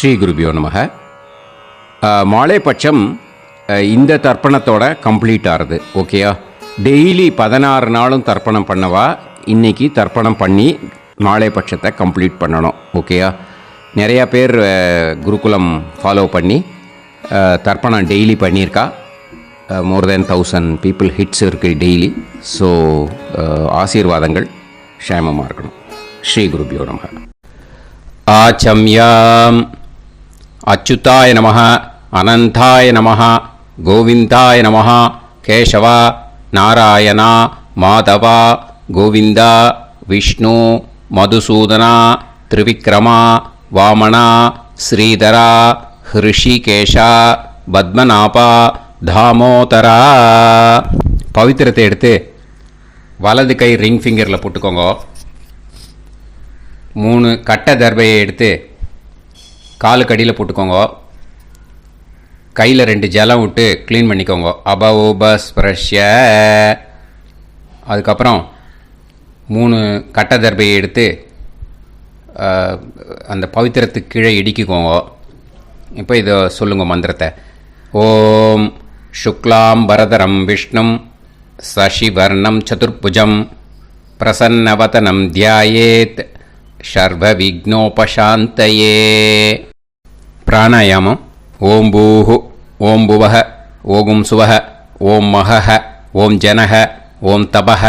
ஸ்ரீ குருபியோ நமக. மாலைப்பட்சம் இந்த தர்ப்பணத்தோட கம்ப்ளீட் ஆகுது. ஓகேயா? டெய்லி 16 நாளும் தர்ப்பணம் பண்ணவா இன்றைக்கி தர்ப்பணம் பண்ணி மாலைப்பட்சத்தை கம்ப்ளீட் பண்ணணும். ஓகேயா? நிறையா பேர் குருகுலம் ஃபாலோ பண்ணி தர்ப்பணம் டெய்லி பண்ணியிருக்கா. மோர் தென் 1000 பீப்புள் ஹிட்ஸ் இருக்குது டெய்லி. ஸோ ஆசீர்வாதங்கள் க்ஷேமமாக இருக்கணும். ஸ்ரீ குருபியோ நமக. ஆச்சம்யாம் அச்சுதாய நமஹ, அனந்தாய நமஹ, கோவிந்தாய நமஹ, கேசவா, நாராயணா, மாதவா, கோவிந்தா, விஷ்ணு, மதுசூதனா, திரிவிக்ரமா, வாமனா, ஸ்ரீதரா, ஹிருஷிகேஷா, பத்மநாபா, தாமோதரா. பவித்திரத்தை எடுத்து வலது கை ரிங் ஃபிங்கரில் போட்டுக்கோங்க. 3 கட்டை தர்பையை எடுத்து காலுக்கடியில் போட்டுக்கோங்க. கையில் 2 ஜலம் விட்டு க்ளீன் பண்ணிக்கோங்க. அபஓபஸ்பிரஷ்ய. அதுக்கப்புறம் 3 கட்டை தர்பையை எடுத்து அந்த பவித்திரத்துக்கு கீழே இடிக்கிக்கோங்க. இப்போ இதை சொல்லுங்க மந்திரத்தை. ஓம் சுக்லாம் பரதரம் விஷ்ணும் சசிவர்ணம் சதுர்புஜம் பிரசன்னவதனம் தியாயேத் சர்வ விக்னோபசாந்தயே. பிராணாயாமம். ஓம் பூஹு, ஓம் புவஹ, ஓகும் சுவஹ, ஓம் மஹஹ, ஓம் ஜனஹ, ஓம் தபஹ,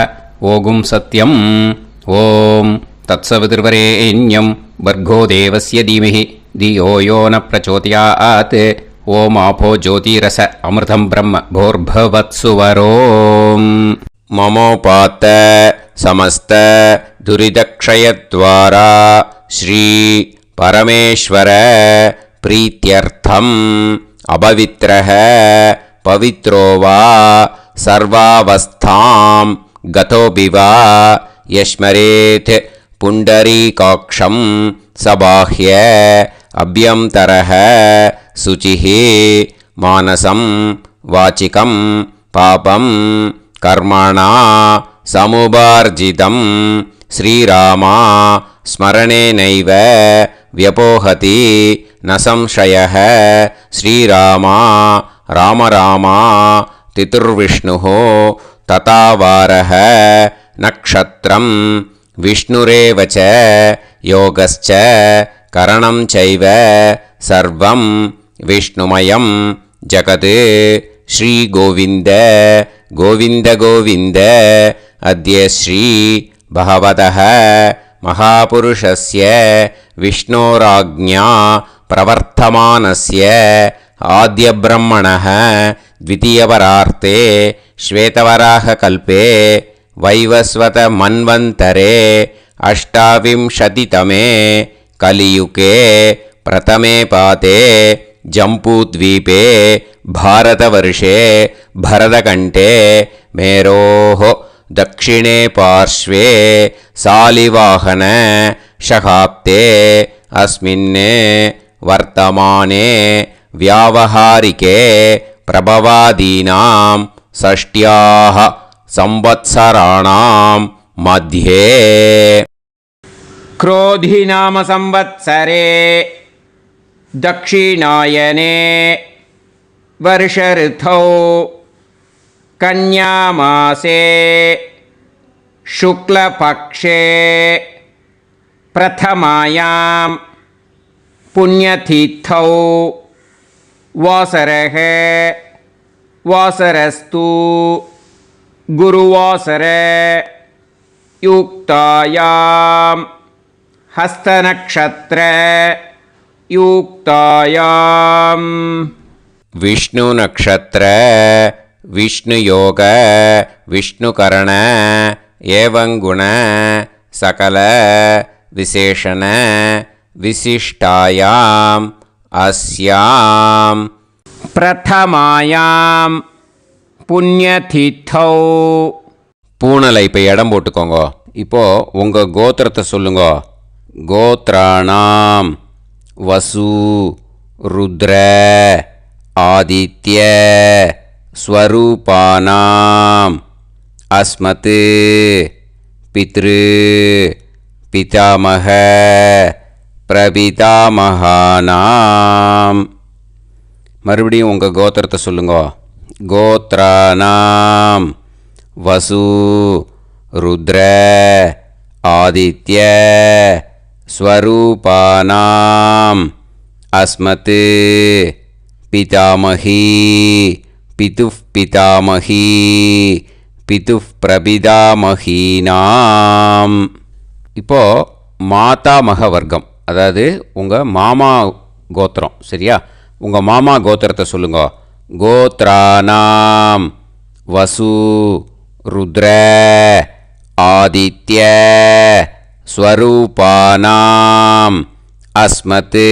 ஓகும் சத்யம். ஓம் தத்சவிதுர்வரேண்யம் வர்கோ தேவஸ்ய தீமஹி தியோ யோ ந பிரச்சோதயாத். ஓம் ஆபோ ஜோதிரச அமிர்தம் பிரம்ம போர்பவத்சுவரோம். மமோபாத்த समस्त दुरितक्षयद्वारा श्री परमेश्वर प्रीत्यर्थम अपवित्रः पवित्रो वा सर्वावस्थां गतोऽपि वा यस्मरेत् पुण्डरीकाक्षं सबाह्य अभ्यन्तरः शुचिः मानसं वाचिकं पापं कर्मणा समुपार्जितं श्रीरामा स्मरणेनैव व्यपोहति न संशयः. श्रीरामा राम रामा तितुर्विष्णुः तथा वारः नक्षत्रं विष्णुरेव च योगश्च करणं चैव सर्वं विष्णुमयं जगत्. श्रीगोविन्द गोविन्द गोविन्द. अद्य श्री भगवतः महापुरुषस्य विष्णोराज्ञा प्रवर्तमानस्य आद्यब्रह्मणः द्वितीयपरार्ते श्वेतवराहकल्पे वैवस्वतमन्वन्तरे 28तमे कलियुगे प्रथमे पाते जम्बूद्वीपे भारतवर्षे भरतकण्ठे मेरोः दक्षिणे पार्श्वे सालिवाहन शकाब्दे अस्मिन् वर्तमाने व्यावहारिके प्रभवादीनां षष्ट्याः संवत्सराणां मध्ये क्रोधिनाम संवत्सरे दक्षिणायने वर्षऋतौ कन्यामासे शुक्लपक्षे प्रथमायां पुण्यतिथौ वासरः वासरस्तु गुरुवासर युक्तायां हस्तनक्षत्र युक्तायां विष्णु नक्षत्र विष्णु योग विष्णुकरण एवं गुण सकल विशेषण विशिष्टायाम अस्याम प्रथमायाम पुण्यतिथौ. பூனலை இப்போ இடம் போட்டுக்கோங்க. இப்போது உங்கள் கோத்திரத்தை சொல்லுங்க. கோத்ராணாம் வசு ருத்ர ஆதித்ய ஸ்வரூபானாம் அஸ்மத் பித்ரு பிதாமக பிரபிதாமகானாம். மறுபடியும் உங்கள் கோத்திரத்தை சொல்லுங்க. கோத்ரானாம் வசு ருத்ர ஆதித்ய ஸ்வரூபானாம் அஸ்மத் பிதாமகி பிதுஃப் பிதாமகி பிதுஃப் பிரபிதாமகீனாம். இப்போது மாதாமக வர்க்கம், அதாவது உங்கள் மாமா கோத்திரம், சரியா? உங்கள் மாமா கோத்திரத்தை சொல்லுங்க. கோத்ரானாம் வசு ருத்ர ஆதித்ய ஸ்வரூபானாம் அஸ்மத்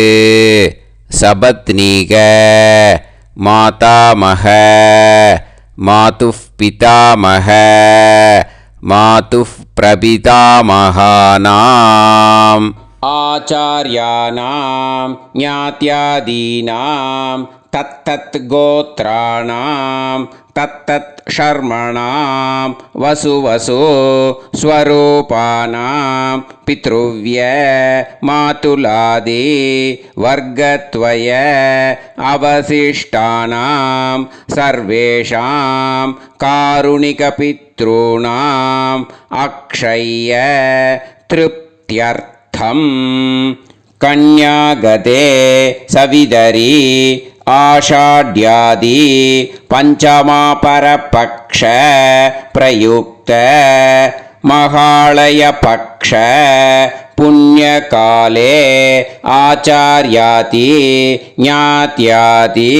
சபத்னீக மாதாமக மாதுஃப் பிதாமக மாதுஃப் பிரபிதாமகானாம். ஆச்சார்யானாம் ஞாத்யாதீனாம் தத்தத் கோத்ராணாம் தத்தத் ஷர்மணாம் வசு வசு ஸ்வரூபானாம் பித்ருவ்ய மாதுலாதி வர்க்கத்வய அவசிஷ்டானாம் சர்வேஷாம் காருணிகபித்ருணாம் அக்ஷய்ய திருப்த்யர்த்தம் கன்யாகதே சவிதரி ஆஷாட்யாதி பஞ்சமாபரபக்ஷ பிரயுக்த மகாளய பக்ஷ புண்ணியகாலே ஆச்சார்யாதி ஞாத்யாதி.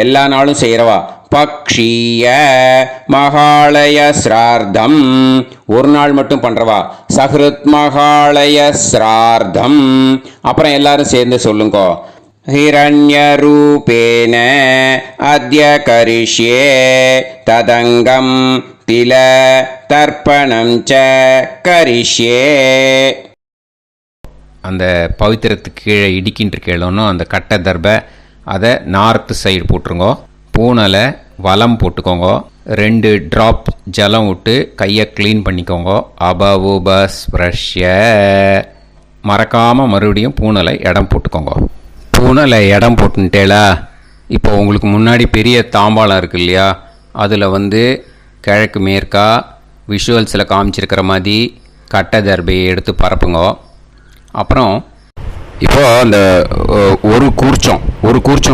எல்லா நாளும் செய்கிறவா. பக்ஷீய மகாளய ஸ்ரார்த்தம் ஒரு நாள் மட்டும் பண்ணுறவா. சஹ்ருத் மகாளய ஸ்ரார்த்தம். அப்புறம் எல்லாரும் சேர்ந்து சொல்லுங்க. ஹிரண்யரூபேன அத்ய கரிஷ்யே ததங்கம் தில தர்ப்பணம் ச கரிஷ்யே. அந்த பவித்திரத்துக்கு கீழே இடிக்கின்ற கேளோன்னு அந்த கட்டை தர்பை அதை நார்த்து சைடு போட்டுருங்கோ. பூனலை வலம் போட்டுக்கோங்க. 2 ட்ராப் ஜலம் விட்டு கையை க்ளீன் பண்ணிக்கோங்க. அபவுபஸ்ப்ரஷ்ய. மறக்காமல் மறுபடியும் பூனலை இடம் போட்டுக்கோங்க. பூனலை இடம் போட்டுன்ட்டேலா. இப்போ உங்களுக்கு முன்னாடி பெரிய தாம்பாளம் இருக்கு இல்லையா, அதில் கிழக்கு மேற்கா விஷுவல்ஸில் காமிச்சிருக்கிற மாதிரி கட்டை தர்பையை எடுத்து பரப்புங்க. அப்புறம் இப்போது அந்த ஒரு கூர்ச்சம்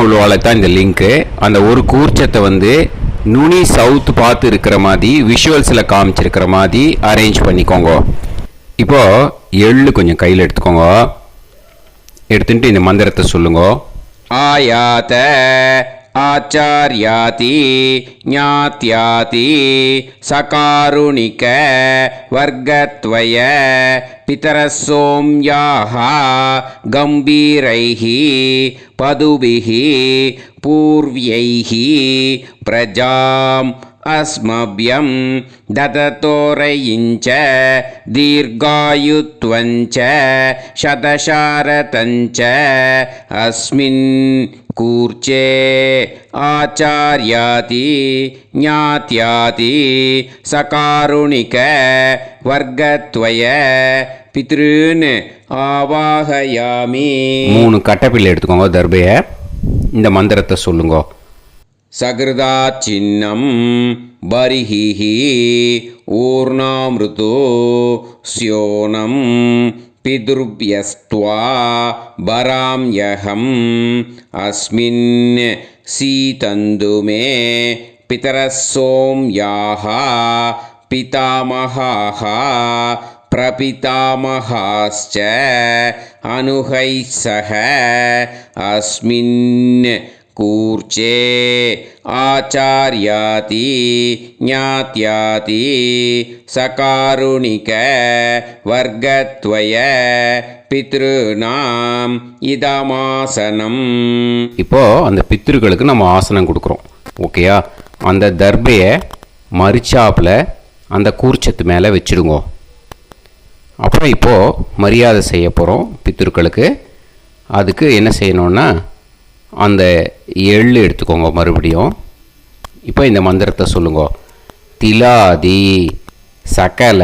உள்ளவால தான் இந்த லிங்க்கு. அந்த ஒரு கூர்ச்சத்தை நுனி சவுத்து பார்த்து இருக்கிற மாதிரி விஷுவல்ஸில் காமிச்சிருக்கிற மாதிரி அரேஞ்ச் பண்ணிக்கோங்க. இப்போது எள்ளு கொஞ்சம் கையில் எடுத்துக்கோங்க. எடுத்துட்டு இந்த மந்திரத்தை சொல்லுங்க. ஆயாத ஆச்சார்யாதி ஞாத்யாதி சகாருணிக வர்க்கத்வய பிதரசோம்யாஹ கம்பீரைஹி பதுபிஹி பூர்வ்யைஹி பிரஜாம் அஸ்மப்யம் தததோரயிஞ்ச தீர்காயுத்வஞ்ச சதசாரதஞ்ச அஸ்மின் கூர்ச்சே ஆச்சார்யாதி ஞாத்யாதி சகாருணிக வர்க்கத்வய பித்ருன்னு ஆவாஹயாமி. 3 கட்டப்பிள்ளை எடுத்துக்கோங்க. தர்பையை இந்த மந்திரத்தை சொல்லுங்க. சகிருதா சின்னம் பரிஹி ஊர்ணாமிருதோ ஸ்யோனம் பிதுர்பியஸ்த்வா பராம்யஹம் அஸ்மின் சீதந்துமே பிதரசோம்யாஹ பிதாமகாஹ பிரபிதாமகாஸ்ச அனுகைசஹ அஸ்மின் கூர்ச்சே ஆச்சார்யாதி ஞாத்யாதி சகாருணிக வர்க்கத்வய பித்ருநாம் இதமாசனம். இப்போது அந்த பித்ருக்களுக்கு நம்ம ஆசனம் கொடுக்குறோம். ஓகேயா? அந்த தர்பையை மரிச்சாப்பில் அந்த கூர்ச்சத்து மேலே வச்சுடுங்க. அப்புறம் இப்போது மரியாதை செய்ய போகிறோம் பித்ருக்களுக்கு. அதுக்கு என்ன செய்யணுன்னா அந்த எள்ளு எடுத்துக்கோங்க. மறுபடியும் இப்போ இந்த மந்திரத்தை சொல்லுங்க. திலாதி சகல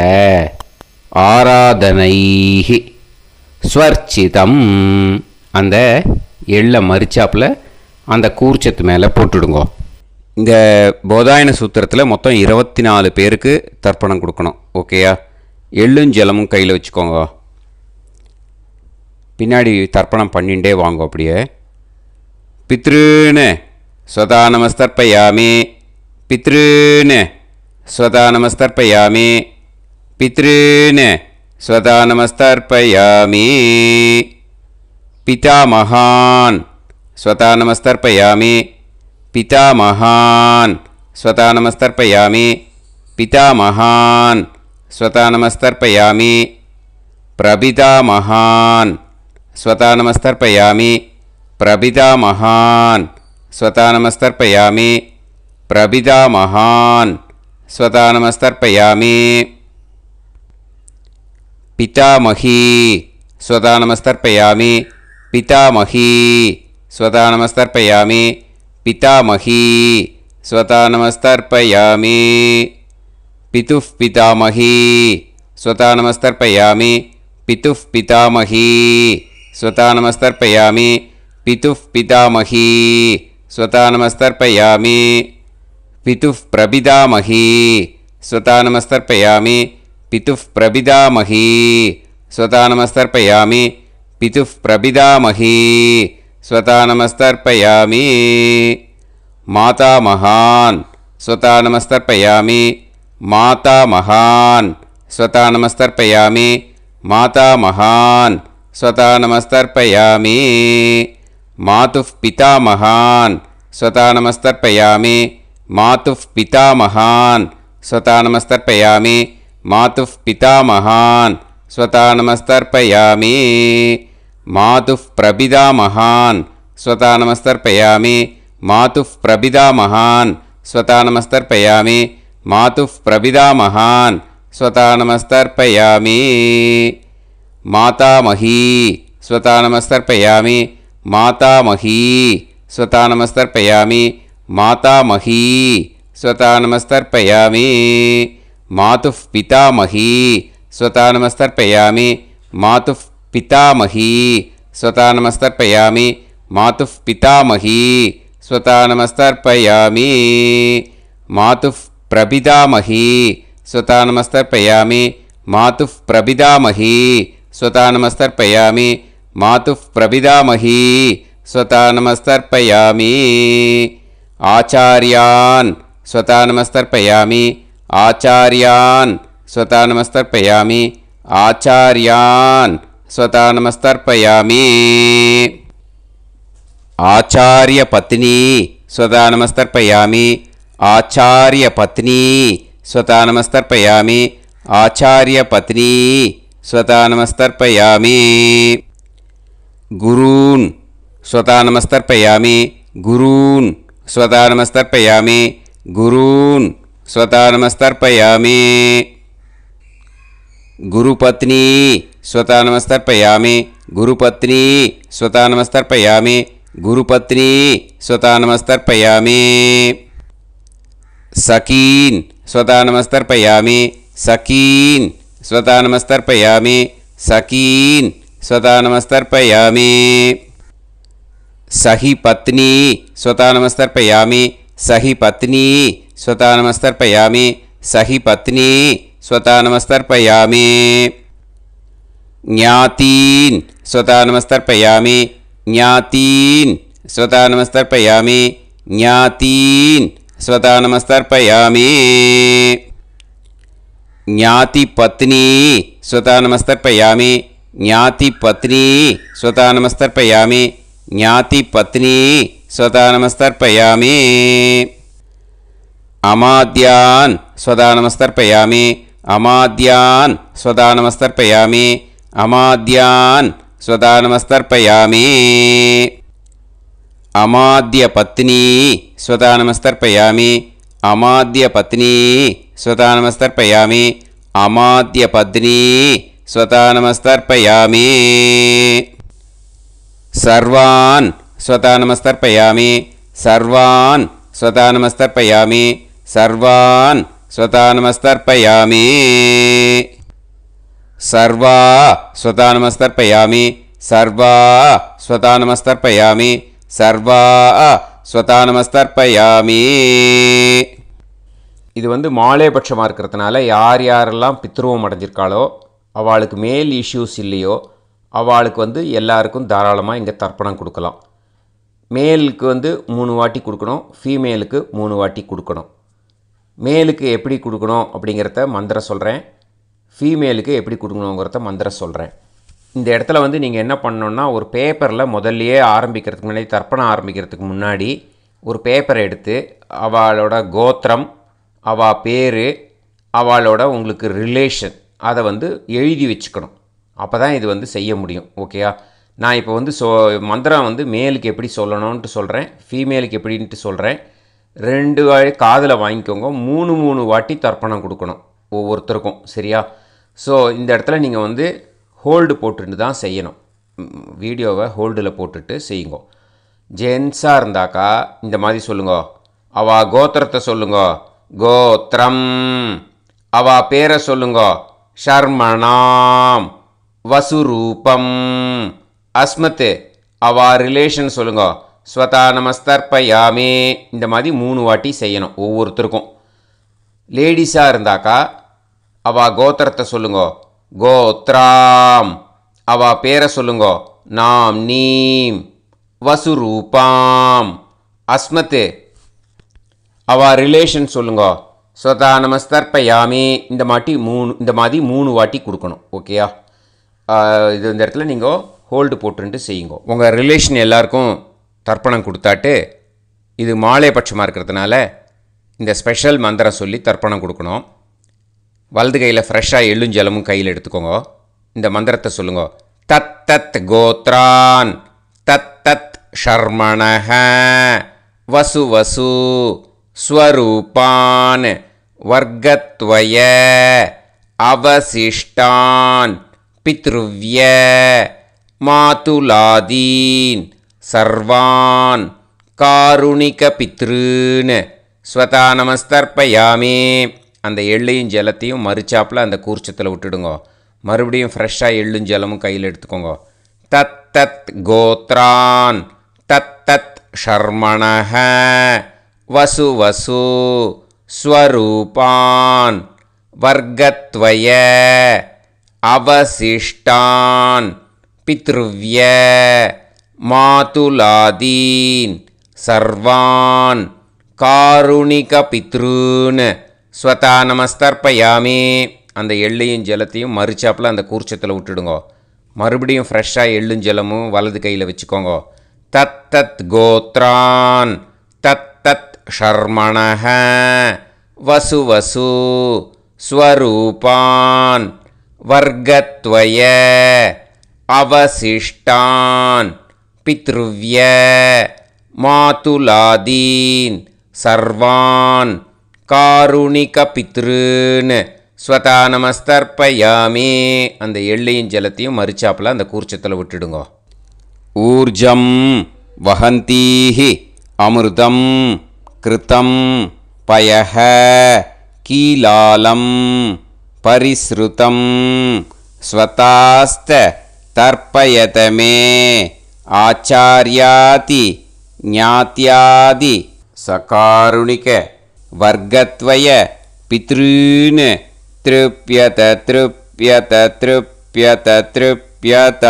ஆராதனைஹி ஸ்வர்ச்சிதம். அந்த எள்ளை மரிச்சாப்பில் அந்த கூர்ச்சத்து மேலே போட்டுடுங்க. இந்த போதாயன சூத்திரத்தில் மொத்தம் 24 பேருக்கு தர்ப்பணம் கொடுக்கணும். ஓகேயா? எள்ளும் ஜலமும் கையில் வச்சுக்கோங்க. பின்னாடி தர்ப்பணம் பண்ணிகிட்டே வாங்க. அப்படியே பித்ருன்னு ஸ்வதா நமஸ்தர்ப்பயாமி, பித்ருன்னு ஸ்வதா நமஸ்தர்ப்பயாமி, பித்ருன்னு ஸ்வதா நமஸ்தர்ப்பயாமி, பிதாமகான் ஸ்வதா நமஸ்தர்ப்பயாமி, பிதாமகான் ஸ்வதா நமஸ்தர்ப்பயாமி, பிதாமகான் ஸ்வதா நமஸ்தர்ப்பயாமி, பிரபிதாமகான் ஸ்வதா நமஸ்தர்ப்பயாமி, பிரபிதாமகான் ஸ்வதா நமஸ்தர்ப்பயாமி, பிரபிதாமகான் ஸ்வதா நமஸ்தர்ப்பயாமி, பிதாமகி ஸ்வதா நமஸ்தர்ப்பயாமி, பிதாமகி ஸ்வதா நமஸ்தர்ப்பயாமி, பிதாமகி ஸ்வதா நமஸ்தர்ப்பயாமி, பிதுஃப் பிதாமகி ஸ்வதா நமஸ்தர்ப்பயாமி, பிதுஃப் பிதாமகி ஸ்வதா நமஸ்தர்ப்பயாமி, பிதுஃப் பிதாமகி ஸ்வதா நமஸ்தர்ப்பயாமி, பிதுஃப் பிரபிதாமகி ஸ்வதா நமஸ்தர்ப்பயாமி, பிதுஃப் பிரபிதாமகி ஸ்வதா நமஸ்தர்ப்பயாமி, பிதுஃப் பிரபிதாமகி ஸ்வதா நமஸ்தர்ப்பயாமி, மாதாமகான் ஸ்வதா நமஸ்தர்ப்பயாமி, மாதாமகான் ஸ்வதா நமஸ்தர்ப்பயாமி, மாதாமகான் ஸ்வதா நமஸ்தர்ப்பயாமி, மாதுஃப் பிதாமகான் ஸ்வதா நமஸ்தர்ப்பயாமி, மாதுஃப் பிதாமகான் ஸ்வதா நமஸ்தர்ப்பயாமி, மாதுஃப் பிதாமகான் ஸ்வதா நமஸ்தர்ப்பயாமி, மாதுஃப் பிரபிதாமகான் ஸ்வதா நமஸ்தர்ப்பயாமி, மாதுஃப் பிரபிதாமகான் ஸ்வதா நமஸ்தர்ப்பயாமி, மாதுஃப் பிரபிதாமகான் ஸ்வதா நமஸ்தர்ப்பயாமி, மாதாமகி ஸ்வதா நமஸ்தர்ப்பயாமி, மாதாமகி ஸ்வதா நமஸ்தர்ப்பயாமி, மாதாமகி ஸ்வதா நமஸ்தர்ப்பயாமி, மாதுஃப் பிதாமகி ஸ்வதா நமஸ்தர்ப்பயாமி, மாதுஃப் பிதாமகி ஸ்வதா நமஸ்தர்ப்பயாமி, மாதுஃப் பிதாமகி ஸ்வதா நமஸ்தர்ப்பயாமி, மாதுஃப் பிரபிதாமகி ஸ்வதா நமஸ்தர்ப்பயாமி, மாதுஃப் பிரபிதாமகி ஸ்வதா நமஸ்தர்ப்பயாமி, மாதுஃப் பிரபிதாமகி ஸ்வதா நமஸ்தர்ப்பயாமி, ஆச்சார்யான் ஸ்வதா நமஸ்தர்ப்பயாமி, ஆச்சார்யான் ஸ்வதா நமஸ்தர்ப்பயாமி, ஆச்சார்யான் ஸ்வதா நமஸ்தர்ப்பயாமி, ஆச்சார்ய பத்னி ஸ்வதா நமஸ்தர்ப்பயாமி, ஆச்சார்ய பத்னி ஸ்வதா நமஸ்தர்ப்பயாமி, ஆச்சார்ய பத்னி ஸ்வதா நமஸ்தர்ப்பயாமி, குரூன் ஸ்வதா நமஸ்தர்ப்பயாமி, குரூன் ஸ்வதா நமஸ்தர்ப்பயாமி, குரூன் ஸ்வதா நமஸ்தர்ப்பயாமி, குருபத்னி ஸ்வதா நமஸ்தர்ப்பயாமி, குருபத்னி ஸ்வதா நமஸ்தர்ப்பயாமி, குருபத்னி ஸ்வதா நமஸ்தர்ப்பயாமி, சகீன் ஸ்வதா நமஸ்தர்ப்பயாமி, சகீன் ஸ்வதா நமஸ்தர்ப்பயாமி, சகீன் ஸ்வதா நமஸ்தர்ப்பயாமி, சஹி பத்னி ஸ்வதா நமஸ்தர்ப்பயாமி, சஹி பத்னி ஸ்வதா நமஸ்தர்ப்பயாமி, சஹி பத்னி ஸ்வதா நமஸ்தர்ப்பயாமி, ஞாதீன் ஸ்வதா நமஸ்தர்ப்பயாமி, ஞாதீன் ஸ்வதா நமஸ்தர்ப்பயாமி, ஞாதீன் ஸ்வதா நமஸ்தர்ப்பயாமி, ஞாதி பத்னி ஸ்வதா நமஸ்தர்ப்பயாமி, ஞாதி பத்னி ஸ்வதா நமஸ்தர்ப்பயாமி, ஞாதி பத்னி ஸ்வதா நமஸ்தர்ப்பயாமி, அமாத்யான் ஸ்வதா நமஸ்தர்ப்பயாமி, அமாத்யான் ஸ்வதா நமஸ்தர்ப்பயாமி, அமாத்யான் ஸ்வதா நமஸ்தர்ப்பயாமி, அமாத்ய பத்னி ஸ்வதா நமஸ்தர்ப்பயாமி, அமாத்ய பத்னி ஸ்வதா நமஸ்தர்ப்பயாமி, அமாத்ய பத்னி ஸ்வதா நமஸ்தர்ப்பயாமி, சர்வான் ஸ்வதா நமஸ்தர்ப்பயாமி, சர்வான் ஸ்வதா நமஸ்தர்ப்பயாமி, சர்வான் ஸ்வதா நமஸ்தர்ப்பயாமி, सर्वा स्वतानमस्तर्पयामि सर्वा स्वतानमस्तर्पयामि सर्वा स्वतानमस्तर्पयामि. இது வந்து மாலேபட்சமாக இருக்கிறதுனால யார் யாரெல்லாம் பித்ருவம் அடைஞ்சிருக்காளோ அவளுக்கு மேல் இஷ்யூஸ் இல்லையோ அவளுக்கு வந்து எல்லாருக்கும் தாராளமாக இங்கே தர்ப்பணம் கொடுக்கலாம். மேலுக்கு வந்து 3 வாட்டி கொடுக்கணும், ஃபீமேலுக்கு 3 வாட்டி கொடுக்கணும். மேலுக்கு எப்படி கொடுக்கணும் அப்படிங்கிறத மந்திரம் சொல்கிறேன், ஃபீமேலுக்கு எப்படி கொடுக்கணுங்கிறத மந்திரம் சொல்கிறேன். இந்த இடத்துல வந்து நீங்கள் என்ன பண்ணணுன்னா, ஒரு பேப்பரில் முதல்லையே ஆரம்பிக்கிறதுக்கு முன்னாடி தர்ப்பணம் ஆரம்பிக்கிறதுக்கு முன்னாடி ஒரு பேப்பரை எடுத்து அவளோட கோத்திரம், அவள் பேர், அவளோட உங்களுக்கு ரிலேஷன் அதை வந்து எழுதி வச்சுக்கணும். அப்போ தான் இது வந்து செய்ய முடியும். ஓகேயா? நான் இப்போ வந்து மந்திரம் வந்து மேலுக்கு எப்படி சொல்லணும்ன்ட்டு சொல்கிறேன், ஃபீமேலுக்கு எப்படின்ட்டு சொல்கிறேன். 2 வாட்டி காதில் வாங்கிக்கோங்க. 3 வாட்டி தர்ப்பணம் கொடுக்கணும் ஒவ்வொருத்தருக்கும். சரியா? ஸோ இந்த இடத்துல நீங்கள் வந்து ஹோல்டு போட்டுட்டு தான் செய்யணும். வீடியோவை ஹோல்டில் போட்டுட்டு செய்யுங்க. ஜென்ஸாக இருந்தாக்கா இந்த மாதிரி சொல்லுங்க. அவா கோத்திரத்தை சொல்லுங்க, கோத்திரம். அவா பேரை சொல்லுங்க, ஷர்மணாம் வசுரூபம். அஸ்மத்து அவா ரிலேஷன் சொல்லுங்க, ஸ்வதானமஸ்தர்ப்பயாமி. இந்த மாதிரி 3 வாட்டி செய்யணும் ஒவ்வொருத்தருக்கும். லேடிஸாக இருந்தாக்கா அவா கோத்திரத்தை சொல்லுங்க, கோத்ராம். அவா பேரை சொல்லுங்க, நாம் நீம் வசுரூபாம். அஸ்மத்து அவா ரிலேஷன் சொல்லுங்க, ஸ்வதானமஸ்தர்ப்பயாமி. இந்த மாதிரி 3 வாட்டி கொடுக்கணும். ஓகேயா? இது இந்த இடத்துல நீங்கள் ஹோல்டு போட்டுன்ட்டு செய்யுங்க. உங்கள் ரிலேஷன் எல்லாருக்கும் தர்ப்பணம் கொடுத்தாட்டு இது மாலைபட்சமாக இருக்கிறதுனால இந்த ஸ்பெஷல் மந்திரம் சொல்லி தர்ப்பணம் கொடுக்கணும். வலது கையில் ஃப்ரெஷ்ஷாக எள்ளும் ஜலமும் கையில் எடுத்துக்கோங்க. இந்த மந்திரத்தை சொல்லுங்க. தத் தத் கோத்ரான் தத் தத் ஷர்மணஹ வசு வசு ஸ்வரூபான் வர்க்கத்வய அவசிஷ்டான் பித்ருவ்ய மாதுலாதீன் சர்வான் காருணிக பித்ருன்னு ஸ்வதானமஸ்தர்ப்பயாமி. அந்த எள்ளையும் ஜலத்தையும் மறுச்சாப்பில் அந்த கூர்ச்சத்தில் விட்டுடுங்க. மறுபடியும் ஃப்ரெஷ்ஷாக எள்ளும் ஜலமும் கையில் எடுத்துக்கோங்க. தத் தத் கோத்ரான் தத் தத் ஷர்மணஹ வசு வசு ஸ்வரூபான் வர்க்கத்வய அவசிஷ்டான் பித்ருவ்ய மாதுலாதீன் சர்வான் காருணிக பித்ருன்னு ஸ்வதானமஸ்தர்ப்பயாமி. அந்த எள்ளையும் ஜலத்தையும் மறுச்சாப்பில் அந்த கூர்ச்சத்தில் விட்டுடுங்க. மறுபடியும் ஃப்ரெஷ்ஷாக எள்ளும் ஜலமும் வலது கையில் வச்சுக்கோங்க. தத் தத் கோத்ரான் தத் தத் ஷர்மணஹ வசு வசு ஸ்வரூபான் வர்க்கத்வய அவசிஷ்டான் பித்ருவ்ய மாதுலாதீன் சர்வான் காருணிக பித்ருன்னு ஸ்வதானமஸ்தர்ப்பயாமி. அந்த எள்ளையும் ஜலத்தையும் மறுச்சாப்பில் அந்த கூர்ச்சத்தில் விட்டுடுங்க. ஊர்ஜம் வஹந்தீஹி அமிர்தம் கிருதம் பயஹ கீலாலம் பரிஸ்ருதம் ஸ்வதாஸ்த தர்ப்பயதமே ஆச்சார்யாதி ஞாத்யாதி சகாருணிக வர்க்கத்வய பித்ருன்னு திருப்யத திருப்யத திருப்யத திருப்யத.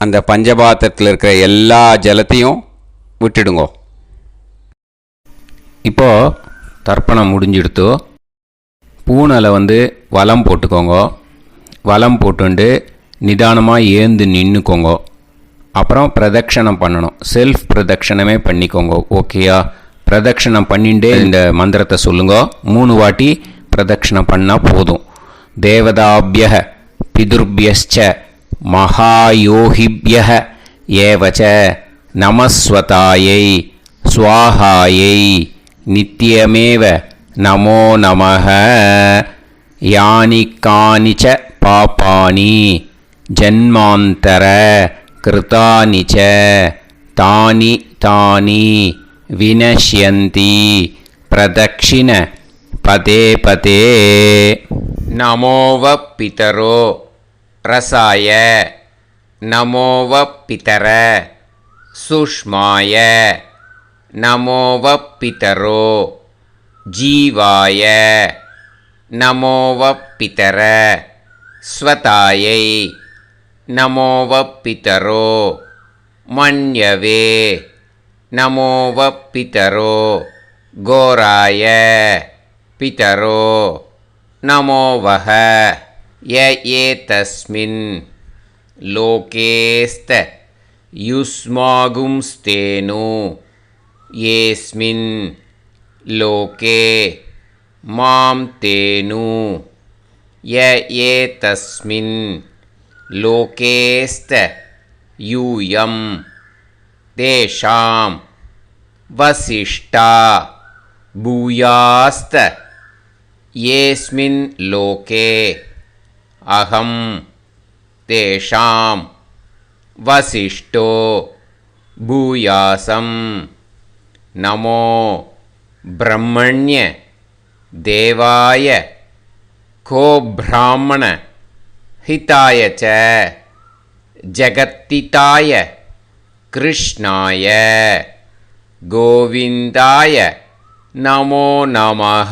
அந்த பஞ்சபாத்திரத்தில் இருக்கிற எல்லா ஜலத்தையும் விட்டுடுங்க. இப்போது தர்ப்பணம் முடிஞ்சிடுத்து. பூனலை வந்து வலம் போட்டுக்கோங்க. வலம் போட்டுண்டு நிதானமாக ஏந்து நின்றுக்கோங்க. அப்புறம் பிரதட்சணம் பண்ணணும். செல்ஃப் பிரதட்சணமே பண்ணிக்கோங்க. ஓகேயா? பிரதட்சணம் பண்ணிட்டு இந்த மந்திரத்தை சொல்லுங்க. 3 வாட்டி பிரதட்சணம் பண்ணால் போதும். தேவதாபிய பிதுர்பியஸ்ச மகாயோகிபிய ஏவச்ச நமஸ்வதாயை ஸ்வாஹாயை நித்யமேவ நமோ நமஹ. யானி கானிச்ச பாபானி ஜன்மாந்தர கிருதானிச்ச தானி தானி வினஷ்யந்தி பிரதக்ஷிண பதே பதே. நமோவ பிதரோ ரசாய நமோவ பிதர சுஷ்மாய நமோவ பிதரோ ஜீவாய நமோவ பிதர ஸ்வதாயை நமோவ பிதரோ மன்யவே நமோவ பிதரோ கோராய பிதரோ நமோவஹ ய ஏதஸ்மின் லோகேஸ்த யுஸ்மாகும்ஸ்தேனு ஏஸ்மின் லோகே மாம் தேனு ய ஏதஸ்மின் லோகேஸ்த யூயம் தேஷாம் வசிஷ்டா பூயாஸ்த ஏஸ்மின் லோகே அகம் தேஷாம் வசிஷ்டோ பூயாசம் நமோ பிரம்மண்ய தேவாய கோ பிராமண ஹிதாய ச ஜகத்திதாய கிருஷ்ணாய கோவிந்தாய நமோ நமஹ.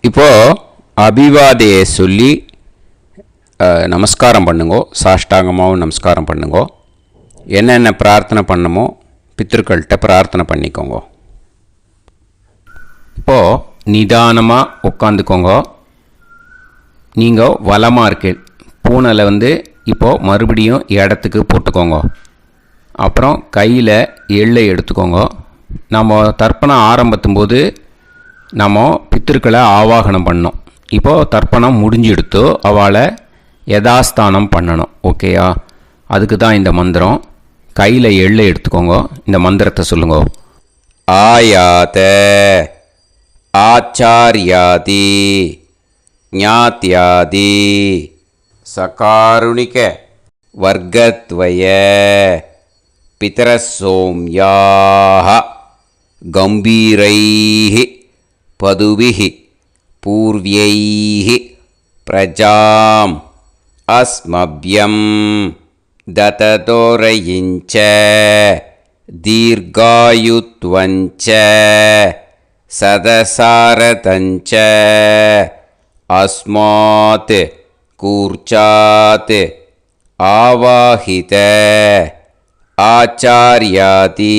இப்போது அபிவாதையை சொல்லி நமஸ்காரம் பண்ணுங்கோ. சாஷ்டாங்கமாகவும் நமஸ்காரம் பண்ணுங்கோ. என்னென்ன பிரார்த்தனை பண்ணமோ பித்ருக்கள்கிட்ட பிரார்த்தனை பண்ணிக்கோங்க. இப்போது நிதானமாக உட்காந்துக்கோங்க. நீங்கள் வலமாக இருக்கு பூனலை இப்போது மறுபடியும் இடத்துக்கு போட்டுக்கோங்க. அப்புறம் கையில் எள்ளை எடுத்துக்கோங்க. நம்ம தர்ப்பணம் ஆரம்பித்தும் போது நம்ம பித்திருக்களை ஆவாகனம் பண்ணோம். இப்போது தர்ப்பணம் முடிஞ்செடுத்து அவளை யதாஸ்தானம் பண்ணணும். ஓகேயா? அதுக்கு தான் இந்த மந்திரம். கையில் எள்ளை எடுத்துக்கோங்க. இந்த மந்திரத்தை சொல்லுங்க. ஆயாத ஆச்சாரியாதி ஞாத்யாதி சகாருணிக வர்க்கத்வய பிதரசோம்யாஹ கம்பீரைஹ பதுவிஹ பூர்வ்யைஹ பிரஜாம் அஸ்மப்யம் தததோரயிஞ்ச தீர்காயுத்வஞ்ச சதசாரதஞ்ச அஸ்மாத் கூர்ச்சாத் ஆவாஹித ஆச்சார்யாதி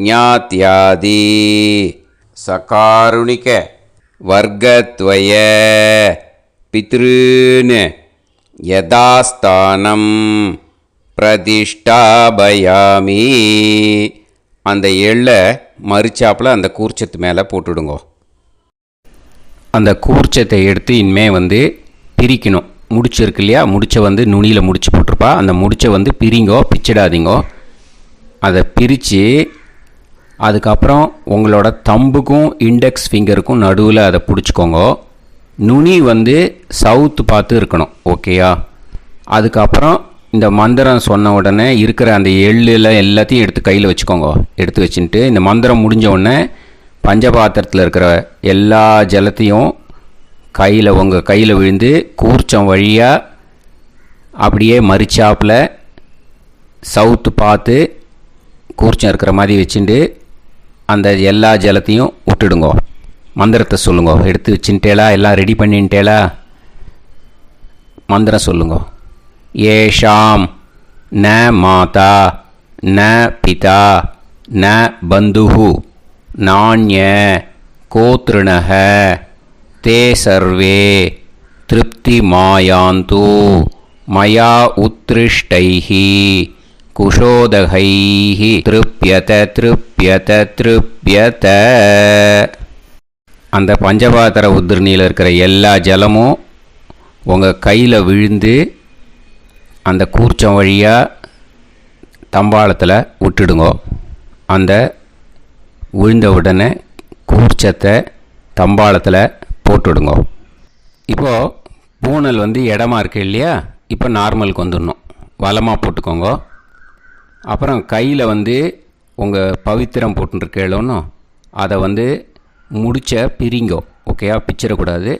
ஞாத்யாதி சகாருணிக வர்க்கத்வய பித்ருன் யதாஸ்தானம் பிரதிஷ்டாபயாமி. அந்த எள்ளை மறிச்சாப்பில் அந்த கூர்ச்சத்து மேலே போட்டுடுங்கோ. அந்த கூர்ச்சத்தை எடுத்து இனிமே பிரிக்கணும். முடிச்சு இருக்கு இல்லையா? முடிச்சை நுனியில் முடிச்சு போட்டிருப்பா. அந்த முடிச்சை பிரிங்கோ, பிச்சிடாதீங்கோ. அதை பிரித்து அதுக்கப்புறம் உங்களோட தம்புக்கும் இண்டெக்ஸ் ஃபிங்கருக்கும் நடுவில் அதை பிடிச்சிக்கோங்க. நுனி சவுத்து பார்த்து இருக்கணும். ஓகேயா? அதுக்கப்புறம் இந்த மந்திரம் சொன்ன உடனே இருக்கிற அந்த எள்ளில் எல்லாத்தையும் எடுத்து கையில் வச்சுக்கோங்க. எடுத்து வச்சுட்டு இந்த மந்திரம் முடிஞ்ச உடனே பஞ்சபாத்திரத்தில் இருக்கிற எல்லா ஜலத்தையும் உங்கள் கையில் விழுந்து கூர்ச்சம் வழியாக அப்படியே மறிச்சாப்பில் சவுத்து பார்த்து கூர்ச்சம் இருக்கிற மாதிரி வச்சுட்டு அந்த எல்லா ஜலத்தையும் விட்டுடுங்கோ. மந்திரத்தை சொல்லுங்க. எடுத்து வச்சுட்டேலா? எல்லாம் ரெடி பண்ணிட்டேலா? மந்திரம் சொல்லுங்க. ஏஷாம் ந மாதா ந பிதா ந பந்துஹு நாண்ய கோத்ருணஹ தே சர்வே திருப்தி மாயாந்து மயா உத்ருஷ்டைஹி குஷோதகைஹி திருப்யத திருப்யத திருப்யத. அந்த பஞ்சபாத்திர உதிரணியில் இருக்கிற எல்லா ஜலமும் உங்கள் கையில் விழுந்து அந்த கூர்ச்சம் வழியாக தம்பாளத்தில் விட்டுடுங்கோ. அந்த விழுந்த உடனே கூர்ச்சத்தை தம்பாளத்தில் போட்டுடுங்கோ. இப்போது பூனல் இடமா இருக்கு இல்லையா? இப்போ நார்மலுக்கு வந்துடணும். வலமாக போட்டுக்கோங்க. அப்புறம் கையில் உங்கள் பவித்திரம் போட்டுருக்கேளோன்னு அதை முடிச்ச பிரிங்கோ. ஓகேயா? பிச்சிடக்கூடாது.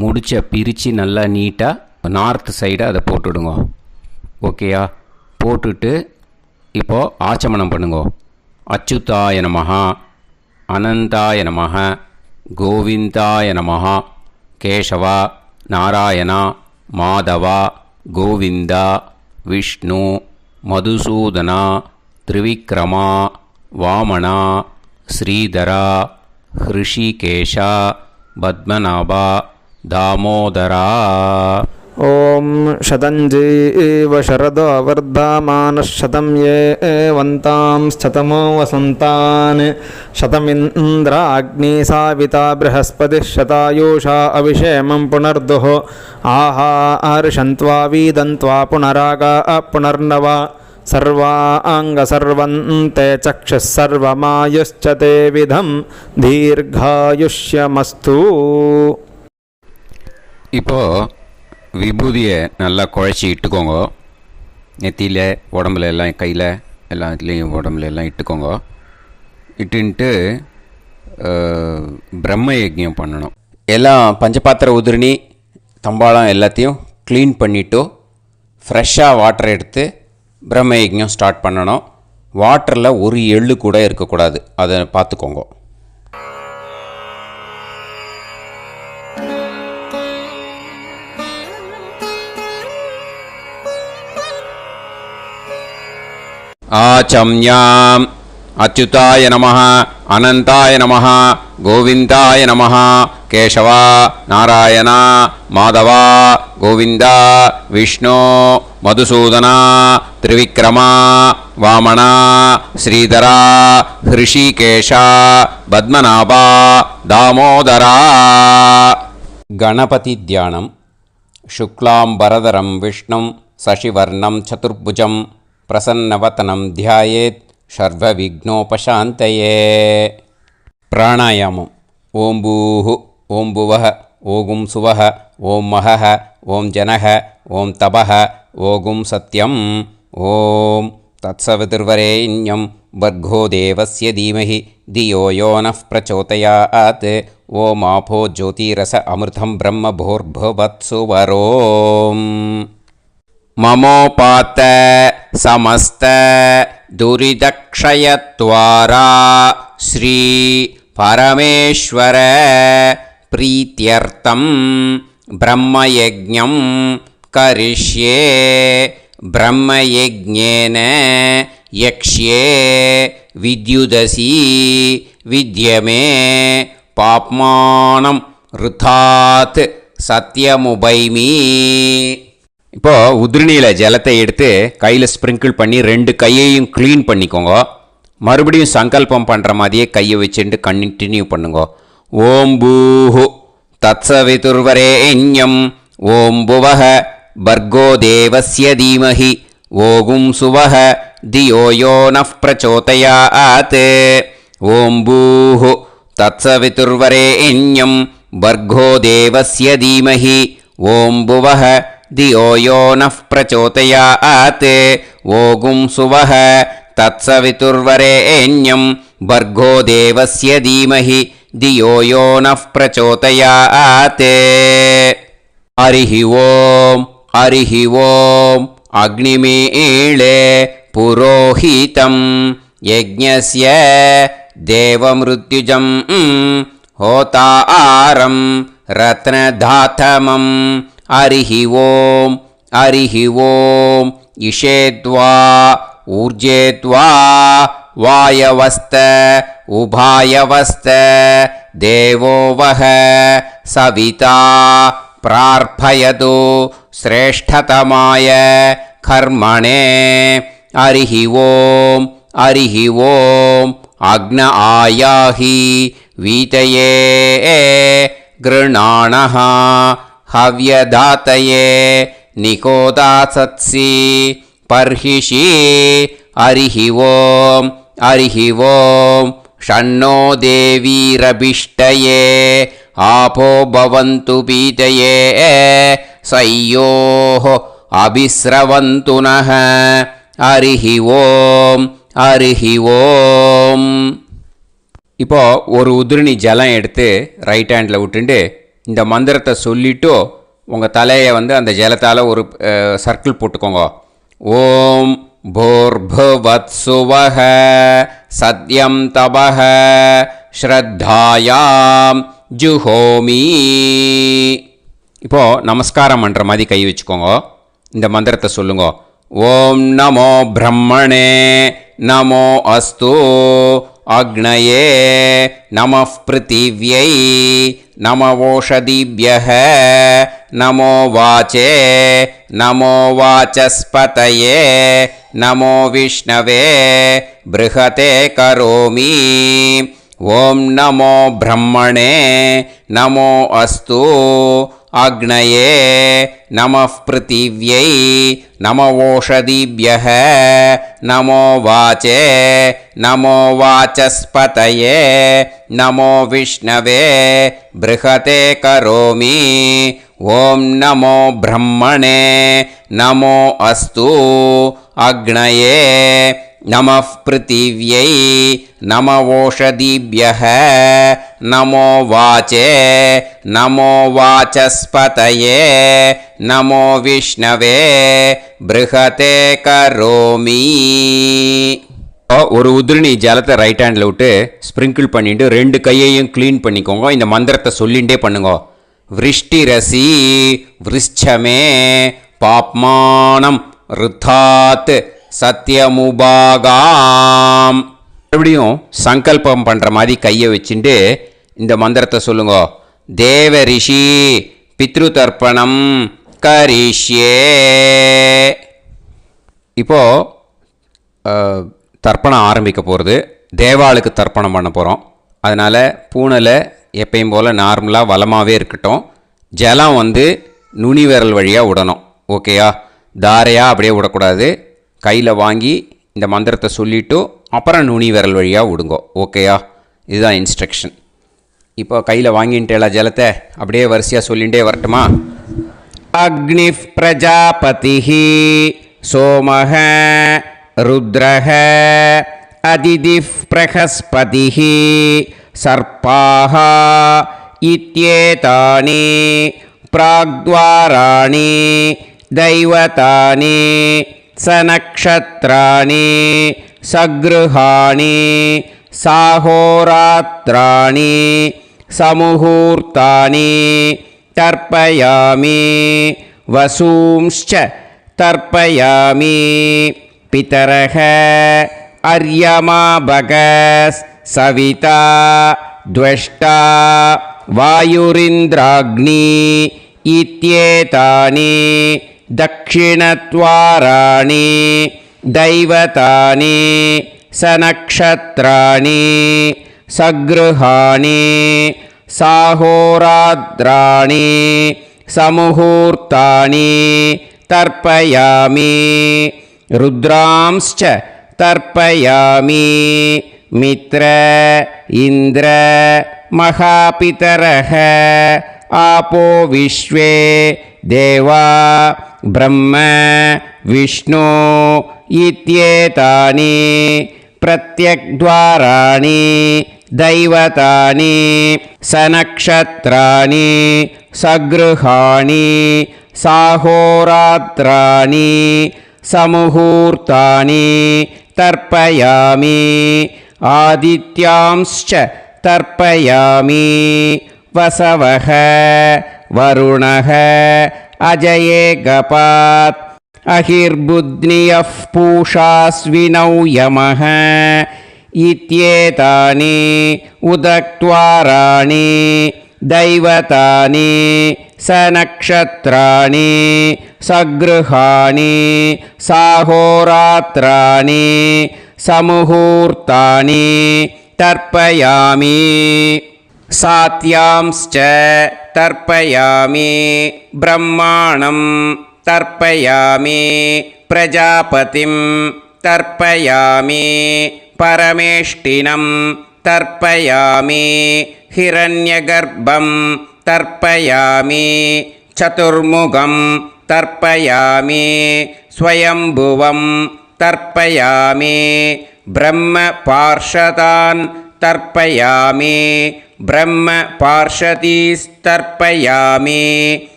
முடிச்ச பிரித்து நல்லா நீட்டாக நார்த் சைடு அதை போட்டுவிடுங்க. ஓகேயா? போட்டுட்டு இப்போது ஆச்சமனம் பண்ணுங்க. அச்சுதாய நமஹ, அனந்தாய நமஹ, கோவிந்தாய நமஹ, கேசவா, நாராயணா, மாதவா, கோவிந்தா, விஷ்ணு, மதுசூதனா, திரிவிக்ரமா, வாமனா, ஸ்ரீதரா, ஹிருஷிகேஷா, பத்மநாபா, தாமோதரா. ஓம் ஷதஞ்சீவ ஷரதோ வர்தமானः शतं ये वन्तां शतमो वसन्तान् शतमिन्द्राग्नी साविता बृहस्पतिः शतायुषा अभिषेमं पुनर्दुः आहार्षन्त्वा वीदन्त्वा पुनरागा पुनर्नव सर्वाङ्गसर्वन्ते चक्षुः सर्वमायुश्च ते विधं दीर्घायुष्यमस्तु. இப்போது விபூதியை நல்லா குழச்சி இட்டுக்கோங்க. நெத்தியில், உடம்புல எல்லாம், கையில் எல்லாத்துலேயும் உடம்புல எல்லாம் இட்டுக்கோங்க. இட்டுன்ட்டு பிரம்ம யஜ்ஞம் பண்ணணும். எல்லாம் பஞ்சபாத்திர உதிரணி தம்பாளம் எல்லாத்தையும் க்ளீன் பண்ணிவிட்டு ஃப்ரெஷ்ஷாக வாட்டர் எடுத்து பிரம்ம யஜ்ஞம் ஸ்டார்ட் பண்ணணும். வாட்டரில் ஒரு எள்ளு கூட இருக்கக்கூடாது, அதை பார்த்துக்கோங்க. ஆச்சம்யாம் அச்சுதாய நமஹ, அனந்தாய நமஹ, கோவிந்தாய நமஹ, கேசவா, நாராயணா, மாதவா, கோவிந்தா, விஷ்ணு, மதுசூதனா, திரிவிக்ரமா, வாமனா, ஸ்ரீதரா, ஹிருஷிகேஷா, பத்மநாபா, தாமோதரா. கணபதி தியானம். சுக்லாம்பரதரம் விஷ்ணும் சசிவர்ணம் சதுர்புஜம் பிரசன்னவதனம் தியாயேத் சர்வவிக்னோபசாந்தயே. பிராணாயாமம். ஓம் பூஹு, ஓம் புவஹ, ஓகும் சுவஹ, ஓம் மஹஹ, ஓம் ஜனஹ, ஓம் தபஹ, ஓகும் சத்யம். ஓம் தத்சவிதுர்வரேண்யம் வர்கோ தேவஸ்ய தீமஹி தியோ யோ நः பிரச்சோதயாத். ஓம் ஆபோ ஜோதிரஸ அமிர்தம் பிரம்ம பூர்புவத்சு வரோம். மமோபாத்த சமஸ்த துரிதக்ஷயத்வாரா ஸ்ரீ பரமேஸ்வர பிரீத்யர்த்தம் பிரம்மயஜ்ஞம் கரிஷ்யே. பிரம்மயஜ்ஞேன யக்ஷ்யே வித்யுதசி வித்யமே பாப்மானம் ருதாத் சத்யமுபைமி. இப்போது உதிரணியில் ஜலத்தை எடுத்து கையில் ஸ்ப்ரிங்கிள் பண்ணி 2 கையையும் க்ளீன் பண்ணிக்கோங்க. மறுபடியும் சங்கல்பம் பண்ணுற மாதிரியே கையை வச்சுட்டு கண்டினியூ பண்ணுங்க. ஓம் பூஹு தத்சவிதுர்வரேண்யம் ஓம் புவஹ பர்கோ தேவஸ்ய தீமஹி ஓகும் சுவஹ தியோ யோ நः பிரச்சோதயாத். ஓம் பூஹு தத்சவிதுர்வரேண்யம் பர்கோ தேவஸ்ய தீமஹி ஓம் புவஹ தியோ யோ நः பிரச்சோதயாத். ஓகும் சுவஹ தத்சவிதுர்வரேண்யம் பர்கோ தேவஸ்ய தீமஹி தியோ யோ நः பிரச்சோதயாத். ஹரிஹி ஓம் ஹரிஹி ஓம். அக்னிமீளே புரோஹிதம் யஜ்ஞஸ்ய தேவமிருத்யுஜம் ஹோதாரம் ரத்னதாதமம். ஹரிஹி ஓம் ஹரிஹி ஓம். இஷேத்வா ஊர்ஜேத்வா வாயவஸ்த உபாயவஸ்த தேவோ வஹ சவிதா பிரார்ப்பயது ஸ்ரேஷ்டதமாய கர்மணே. ஹரிஹி ஓம் ஹரிஹி ஓம். அக்ன ஆயாஹி வீதயே கிருணாணஹ ஹவ்யதாத்தயே நிகோதாசத்சி பர்ஹிஷி. ஹரிஹி ஓம் ஹரிஹி ஓம். ஷண்ணோ தேவீரபிஷ்டயே ஆபோ பவந்து பீதயே சய்யோஹ அபிஸ்ரவந்து நஹ. ஹரிஹி ஓம் ஹரிஹி ஓம். இப்போது ஒரு உதிரணி ஜலம் எடுத்து ரைட் ஹேண்டில் விட்டுண்டு இந்த மந்திரத்தை சொல்லிவிட்டு உங்கள் தலையை வந்து அந்த ஜலத்தால் ஒரு சர்க்கிள் போட்டுக்கோங்க. ஓம் भूर्भुवत्सुवः सत्यं तपः ஸ்ரத்தாயாம் ஜுஹோமி. இப்போது நமஸ்காரம் பண்ணுற மாதிரி கை வச்சுக்கோங்க. இந்த மந்திரத்தை சொல்லுங்க. ஓம் நமோ பிரம்மணே நமோ அஸ்து அக்னயே நமः பிருத்திவ்யை நம ஓஷதிभ्यः நமோ வாச்சே நமோ வாசஸ்பதயே நமோ விஷ்ணவே ப்ருஹதே கரோமி. ஓம் நமோ பிரம்மணே நமோ அஸ்து அக்னயே நமः பிருத்திவ்யை நம ஓஷதிभ्यः நமோ வாச்சே நமோ வாசஸ்பதயே நமோ விஷ்ணவே ப்ருஹதே கரோமி. ஓம் நமோ பிரம்மணே நமோ அஸ்து அக்னயே நமः பிருத்திவ்யை நம ஓஷதிभ्यः நமோ வாச்சே நமோ வாசஸ்பதயே நமோ விஷ்ணவே ப்ருஹதே கரோமி. ஒரு உதிரணி ஜலத்தை ரைட் ஹேண்டில் விட்டு ஸ்ப்ரிங்கிள் பண்ணிவிட்டு 2 கையையும் க்ளீன் பண்ணிக்கோங்க. இந்த மந்திரத்தை சொல்லிகிட்டே பண்ணுங்க. விருஷ்டிரசி விருஷ்சமே பாப்மானம் ருத்தாத் சத்யமுபாகாம். மறுபடியும் சங்கல்பம் பண்ணுற மாதிரி கையை வச்சுட்டு இந்த மந்திரத்தை சொல்லுங்க. தேவ ரிஷி பித்ரு தர்ப்பணம் கரிஷ்யே. இப்போது தர்ப்பணம் ஆரம்பிக்க போகிறது. தேவாளுக்கு தர்ப்பணம் பண்ண போகிறோம். அதனால் பூனையில் எப்பயும் போல் நார்மலாக வளமாகவே இருக்கட்டும். ஜலம் வந்து நுனி விரல் வழியாக விடணும். ஓகேயா? தாரையாக அப்படியே விடக்கூடாது. கையில் வாங்கி இந்த மந்திரத்தை சொல்லிவிட்டு அப்புறம் நுனி விரல் வழியாக விடுங்கோ. ஓகேயா? இதுதான் இன்ஸ்ட்ரக்ஷன். இப்போ கையில் வாங்கிட்டேல ஜலத்தை அப்படியே வரிசையாக சொல்லிகிட்டே வரட்டுமா? அக்னிஃப் பிரஜாபதிஹி சோமஹ ருத்ரஹ அதிதிஃப் பிரகஸ்பதிஹி சர்ப்பாஹ இத்யேதானி பிராக்த்வாராணி தைவதானி சநக்ஷத்ராணி சக்ருஹாணி சாஹோராத்ராணி சமுஹூர்த்தானி தர்ப்பயாமி வசூம்ச்ச தர்ப்பயாமி. பிதரஹ அர்யமா பகஸ் சவிதா த்வஷ்டா வாயுரிந்திராக்னி இத்யேதானி தக்ஷிணத்வாராணி தைவதானி சநக்ஷத்ராணி சக்ருஹாணி சாஹோராத்ராணி சமுஹூர்த்தானி தர்ப்பயாமி. ருத்ராம்ஸ்ச தர்ப்பயாமி. மித்ர இந்திர மகாபிதரஹ ஆபோ விஸ்வே தேவா பிரம்ம விஷ்ணு இத்யேதானி பிரத்யக்த்வாராணி தைவதானி சநக்ஷத்ராணி சக்ருஹாணி சாஹோராத்ராணி சமுஹூர்த்தானி தர்ப்பயாமி. ஆதித்யாம்ஸ்ச தர்ப்பயாமி. வசவஹ வருணஹ அஜயே கபாத் அஹிர்புத்னியஃப் பூஷாஸ்வினௌ யமஹ இத்யேதானி உதக்த்வாராணி தைவதானி சநக்ஷத்ராணி சக்ருஹாணி சாஹோராத்ராணி சமுஹூர்த்தானி தர்ப்பயாமி. சாத்யாம்ஸ்ச தர்ப்பயாமி. பிரம்மாணம் தர்ப்பயாமி. பிரஜாபதிம் தர்ப்பயாமி. பரமேஷ்டினம் தர்ப்பயாமி. ஹிரண்யகர்ப்பம் தர்ப்பயாமி. சதுர்முகம் தர்ப்பயாமி. ஸ்வயம்புவம் தர்ப்பயாமி. பிரம்ம பார்ஷதான் தர்ப்பயாமி. ब्रह्म पार्षतीस्तर्पयामि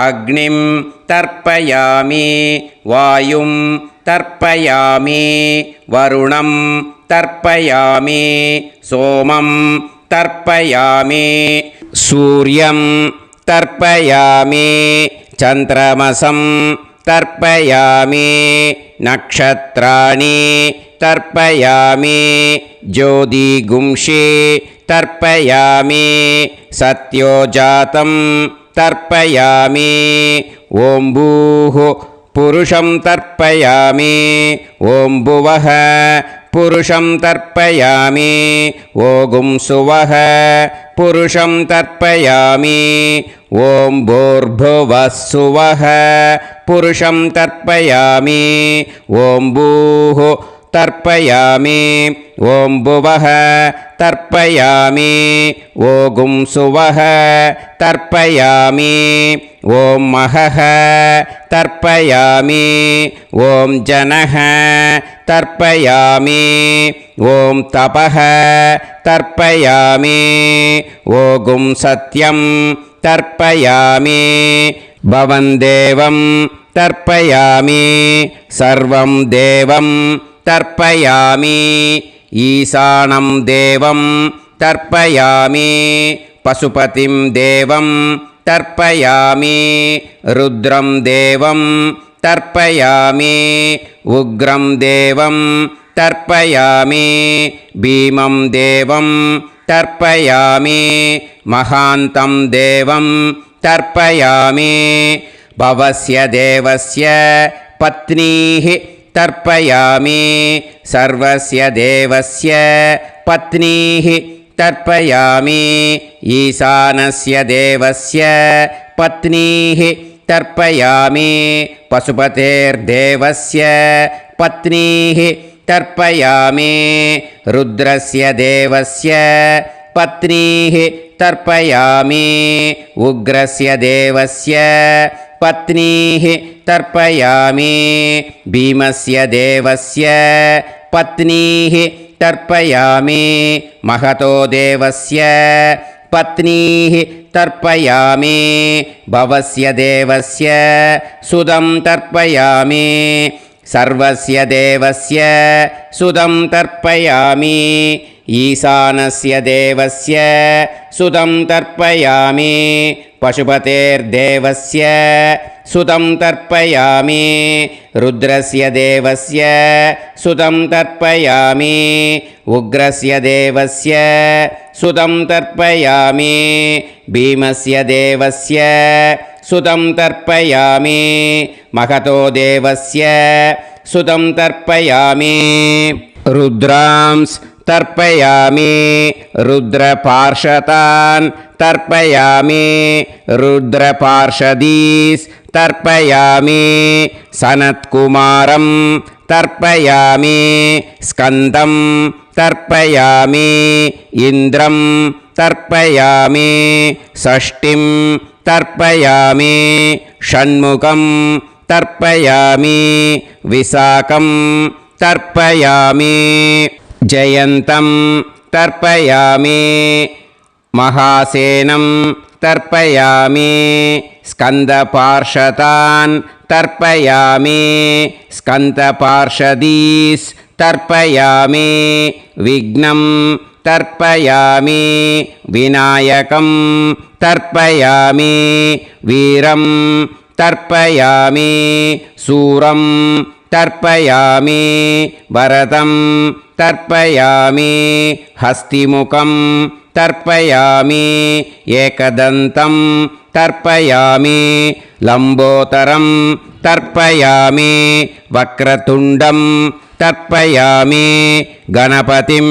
अग्निं तर्पयामि वायुं तर्पयामि वरुणं तर्पयामि सोमं तर्पयामि सूर्यं तर्पयामि चन्द्रमसं तर्पयामि नक्षत्राणि तर्पयामि ज्योतिगुंषि तर्पयामि सत्योजातं तर्पयामि ॐ भूः पुरुषं तर्पयामि ॐ भुवः पुरुषं तर्पयामि ॐ सुवः पुरुषं तर्पयामि ॐ भूर्भुवः सुवः पुरुषं तर्पयामि ॐ भूः तर्पयामि ॐ भुवः तर्पयामि ॐ सुवः तर्पयामि ॐ महः तर्पयामि ॐ जनः तर्पयामि ॐ तपः तर्पयामि ॐ सत्यं तर्पयामि भवं देवं तर्पयामि सर्वं देवं तर्पयामि ईशानं देवं तर्पयामि पशुपतिं देवं तर्पयामि रुद्रं देवं तर्पयामि उग्रं देवं तर्पयामि भीमं देवं तर्पयामि महान्तं देवं तर्पयामि भवस्य देवस्य पत्नीः तर्पयामि सर्वस्य देवस्य पत्नीः तर्पयामि ईशानस्य देवस्य पत्नीः तर्पयामि पशुपतेर्देवस्य पत्नीः तर्पयामि रुद्रस्य देवस्य पत्नीः तर्पयामि उग्रस्य देवस्य पत्नीः तर्पयामि भीमस्य देवस्य पत्नीः तर्पयामि महतो देवस्य पत्नीः तर्पयामि भवस्य देवस्य सुदं तर्पयामि सर्वस्य देवस्य सुदं तर्पयामि ईशानस्य देवस्य सुदं तर्पयामि पशुपतेर्देवस्य सुदं तर्पयामि रुद्रस्य देवस्य सुदं तर्पयामि उग्रस्य देवस्य सुदं तर्पयामि भीमस्य देवस्य सुदं तर्पयामि महतो देवस्य सुदं तर्पयामि रुद्रांस् तर्पयामि रुद्रपार्षदान् तर्पयामि रुद्रपार्षदीस् तर्पयामि सनत्कुमारं तर्पयामि स्कन्दं तर्पयामि इन्द्रं तर्पयामि षष्टिं तर्पयामि षण्मुखं तर्पयामि विशाखं तर्पयामि जयन्तं तर्पयामि महासेनं तर्पयामि स्कन्दपार्षदान् तर्पयामि स्कन्दपार्षदीस् तर्पयामि विघ्नं तर्पयामि विनायकं तर्पयामि वीरं तर्पयामि सूरं तर्पयामि भरतं तर्पयामि हस्तिमुखं तर्पयामि एकदन्तं तर्पयामि लम्बोदरं तर्पयामि वक्रतुण्डं तर्पयामि गणपतिं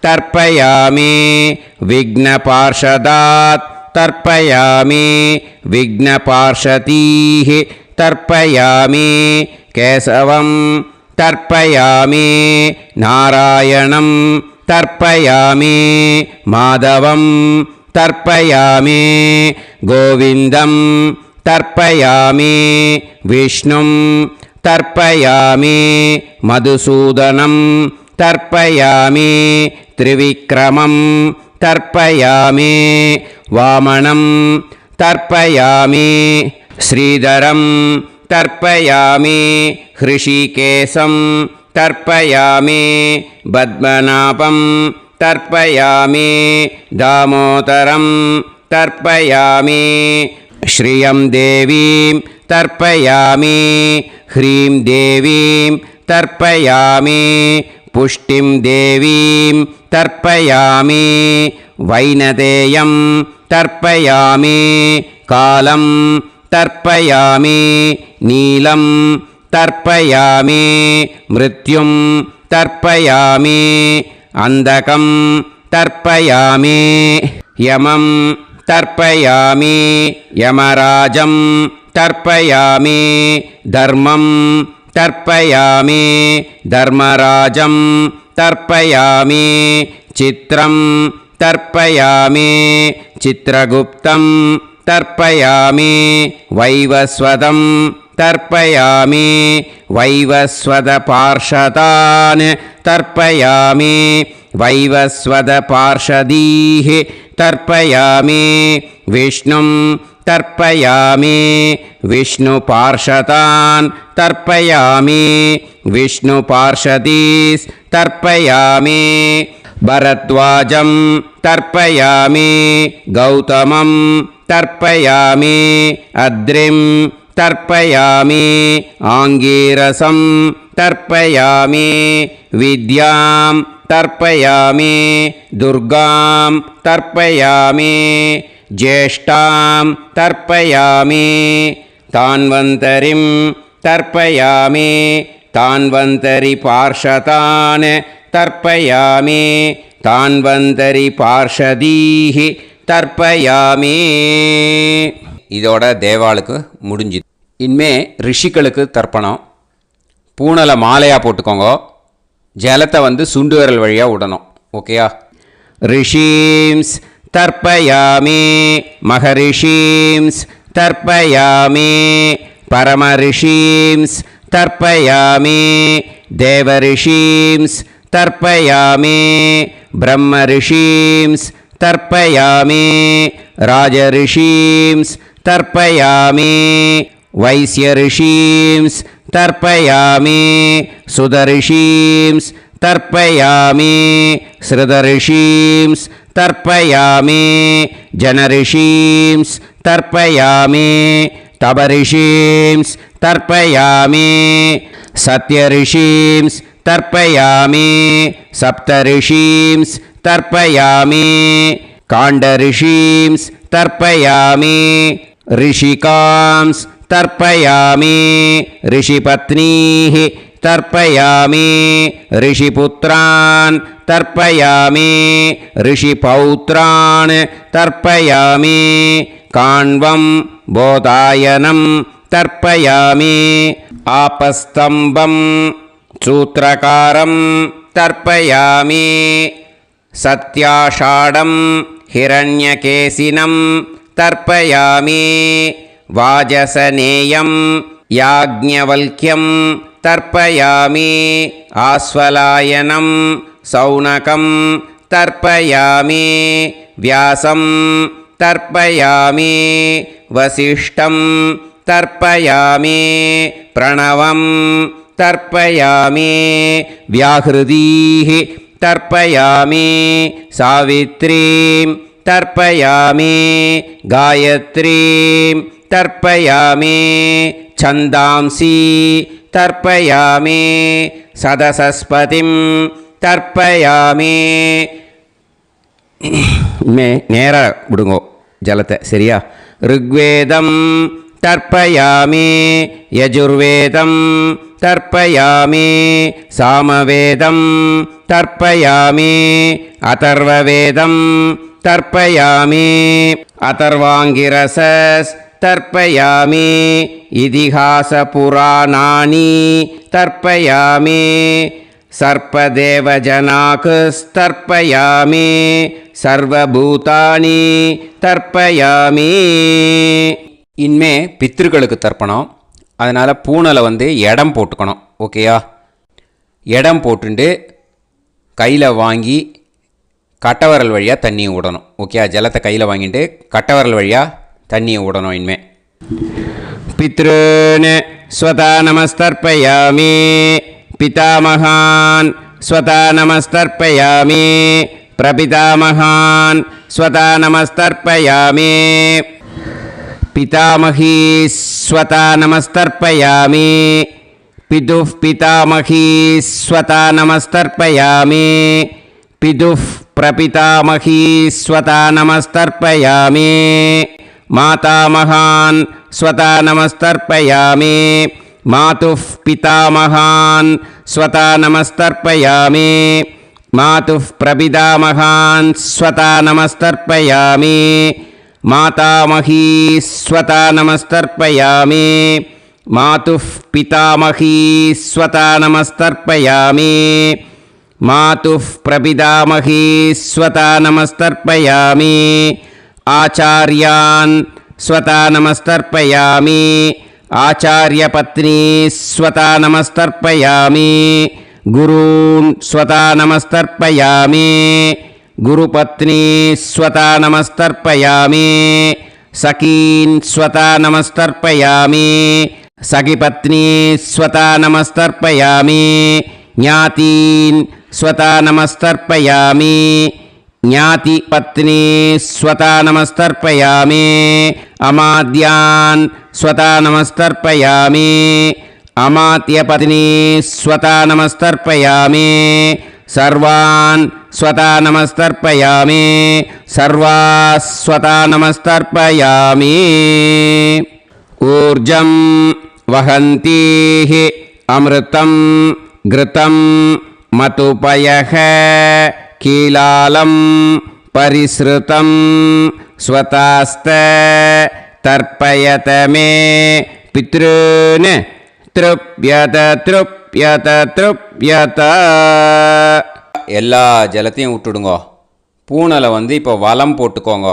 तर्पयामि विघ्नपार्षदात् तर्पयामि विघ्नपार्षदीः तर्पयामि केशवं तर्पयामि नारायणं तर्पयामि माधवं तर्पयामि गोविन्दं तर्पयामि विष्णुं तर्पयामि मधुसूदनं तर्पयामि त्रिविक्रमं தர்ப்பயாமி வாமனம் தர்ப்பயாமி ஸ்ரீதரம் தர்ப்பயாமி ஹ்ருஷிகேசம் தர்ப்பயாமி பத்மநாபம் தர்ப்பயாமி தாமோதரம் தர்ப்பயாமி ஸ்ரீயம் தேவீம் தர்ப்பயாமி ஹ்ரீம் தேவீம் தர்ப்பயாமி புஷ்டிம் தேவீம் தர்ப்பயாமி வைனதேயம் தர்ப்பயாமி காலம் தர்ப்பயாமி நீலம் தர்ப்பயாமி மிருத்யும் தர்ப்பயாமி அந்தகம் தர்ப்பயாமி யமம் தர்ப்பயாமி யமராஜம் தர்ப்பயாமி தர்மம் தர்ப்பயாமி தர்மராஜம் தர்ப்பயாமி சித்ரம் தர்ப்பயாமி சித்ரகுப்தம் தர்ப்பயாமி வைவஸ்வதம் தர்ப்பயாமி வைவஸ்வத பார்ஷதான் தர்ப்பயாமி வைவஸ்வத பார்ஷதீः தர்ப்பயாமி விஷ்ணும் தர்ப்பயாமி விஷ்ணு பார்ஷதான் தர்ப்பயாமி விஷ்ணு பார்ஷதீஸ் தர்ப்பயாமி பரத்வாஜம் தர்ப்பயாமி கௌதமம் தர்ப்பயாமி அத்ரிம் தர்ப்பயாமி ஆங்கீரசம் தர்ப்பயாமி வித்யாம் தர்ப்பயாமி துர்காம் தர்ப்பயாமி ஜேஷ்டாம் தர்ப்பயாமி தான்வந்தரிம் தர்ப்பயாமி தான்வந்தரி பார்ஷதான் தர்ப்பயாமி தான்வந்தரி பார்ஷதீஹி தர்ப்பயாமி. இதோட தேவாளுக்கு முடிஞ்சுது. இனிமே ரிஷிகளுக்கு தர்ப்பணம். பூனலை மாலையாக போட்டுக்கோங்க. ஜலத்தை சுண்டு விரல் வழியாக விடணும். ஓகேயா? ரிஷீம்ஸ் தர்ப்பயாமி மகரிஷீம்ஸ் தர்ப்பயாமி பரமரிஷீம்ஸ் தர்ப்பயாமி தேவரிஷீம்ஸ் தர்ப்பயாமி பிரம்மரிஷீம்ஸ் தர்ப்பயாமி ராஜரிஷீம்ஸ் தர்ப்பயாமி வைஸ்யரிஷீம்ஸ் தர்ப்பயாமி சுதரிஷீம்ஸ் தர்ப்பயாமி ஸ்ருதரிஷீம்ஸ் தர்ப்பயாமி ஜனரிஷீம்ஸ் தர்ப்பயாமி தபரிஷீம்ஸ் தர்ப்பயாமி சத்யரிஷீம்ஸ் தர்ப்பயாமி சப்தரிஷீம்ஸ் தர்ப்பயாமி காண்டரிஷீம்ஸ் தர்ப்பயாமி ரிஷிகாம்ஸ் தர்ப்பயாமி ரிஷிபத்னீः தர்ப்பயாமி ரிஷிபுத்ரான் தர்ப்பயாமி ரிஷிபௌத்ரான் தர்ப்பயாமி காண்வம் போதாயனம் தர்ப்பயாமி ஆபஸ்தம்பம் சூத்ரகாரம் தர்ப்பயாமி சத்யாஷாடம் ஹிரண்யகேசினம் தர்ப்பயாமி வாஜசநேயம் யாக்ஞவல்க்யம் தர்ப்பயாமி ஆஸ்வலாயனம் சௌனகம் தர்ப்பயாமி வியாசம் தர்ப்பயாமி வசிஷ்டம் தர்ப்பயாமி பிரணவம் தர்ப்பயாமி வியாஹ்ருதீः தர்ப்பயாமி சாவித்ரீம் தர்ப்பயாமி காயத்ரீம் தர்ப்பயாமி சந்தாம்சி தர்ப்பயாமி சதசஸ்பதிம் தர்ப்பயாமி. நேராக விடுங்கோ ஜலத்தை. சரியா? ருக்வேதம் தர்ப்பயாமி யஜுர்வேதம் தர்ப்பயாமி சாமவேதம் தர்ப்பயாமி அதர்வவேதம் தர்ப்பயாமி அதர்வாங்கிரசஸ் தர்ப்பயாமி இதிஹாச புராணானி தர்ப்பயாமி சர்ப்பதேவஜனாக்குஸ்தர்ப்பயாமி சர்வபூதானி தர்ப்பயாமி. இனிமே பித்ருக்களுக்கு தர்ப்பணம். அதனால் பூனலை இடம் போட்டுக்கணும். ஓகேயா? இடம் போட்டுண்டு கையில் வாங்கி கட்டவரல் வழியாக தண்ணியை விடணும். ஓகே, ஜலத்தை கையில் வாங்கிட்டு கட்டவரல் வழியாக தண்ணியை விடணும். இனிமேல் பித்ருன் ஸ்வதா நமஸ்தர்ப்பயாமி பிதாமகான் ஸ்வதா நமஸ்தர்ப்பயாமி பிரபிதாமகான் ஸ்வதா நமஸ்தர்ப்பயாமி பிதாமகீ ஸ்வதா நமஸ்தர்ப்பயாமி பிதுः பிதாமகீ ஸ்வதா நமஸ்தர்ப்பயாமி பிதுः பிரபிதாமகீ ஸ்வதா நமஸ்தர்ப்பயாமி மாதாமகான் ஸ்வதா நமஸ்தர்ப்பயாமி மாதுः பிதாமகான் ஸ்வதா நமஸ்தர்ப்பயாமி மாதுः பிரபிதாமகான் ஸ்வதா நமஸ்தர்ப்பயாமி மாதாமகீ ஸ்வதா நமஸ்தர்ப்பயாமி மாதுः பிதாமகீ ஸ்வதா நமஸ்தர்ப்பயாமி மாதுः பிரபிதாமகீ ஸ்வதா நமஸ்தர்ப்பயாமி ஆச்சார்யான் ஸ்வதா நமஸ்தர்ப்பயாமி ஆச்சார்யபத்னீ ஸ்வதா நமஸ்தர்ப்பயாமி குரூன் ஸ்வதா நமஸ்தர்ப்பயாமி குருபத்னீ ஸ்வதா நமஸ்தர்ப்பயாமி சகீன் ஸ்வதா நமஸ்தர்ப்பயாமி சகிபத்னீ ஸ்வதா நமஸ்தர்ப்பயாமி ஞாதீன் ஸ்வதா நமஸ்தர்ப்பயாமி ஞாதிபத்னீ ஸ்வதா நமஸ்தர்ப்பயாமி அமாத்யான் ஸ்வதா நமஸ்தர்ப்பயாமி அமாத்யபத்னீ ஸ்வதா நமஸ்தர்ப்பயாமி சர்வான் ஸ்வதா நமஸ்தர்ப்பயாமி சர்வாஸ்வதா நமஸ்தர்ப்பயாமி ஊர்ஜம் வஹந்தீஹ அமிர்தம் கிருதம் மதுபயஹ கீலாலம் பரிஸ்ருதம் ஸ்வதாஸ்த தர்ப்பயத மே பித்ருன் த்ருப்யத த்ருப்யத த்ருப்யத. எல்லா ஜலத்தையும் விட்டுடுங்கோ. பூனலை இப்போ வலம் போட்டுக்கோங்க.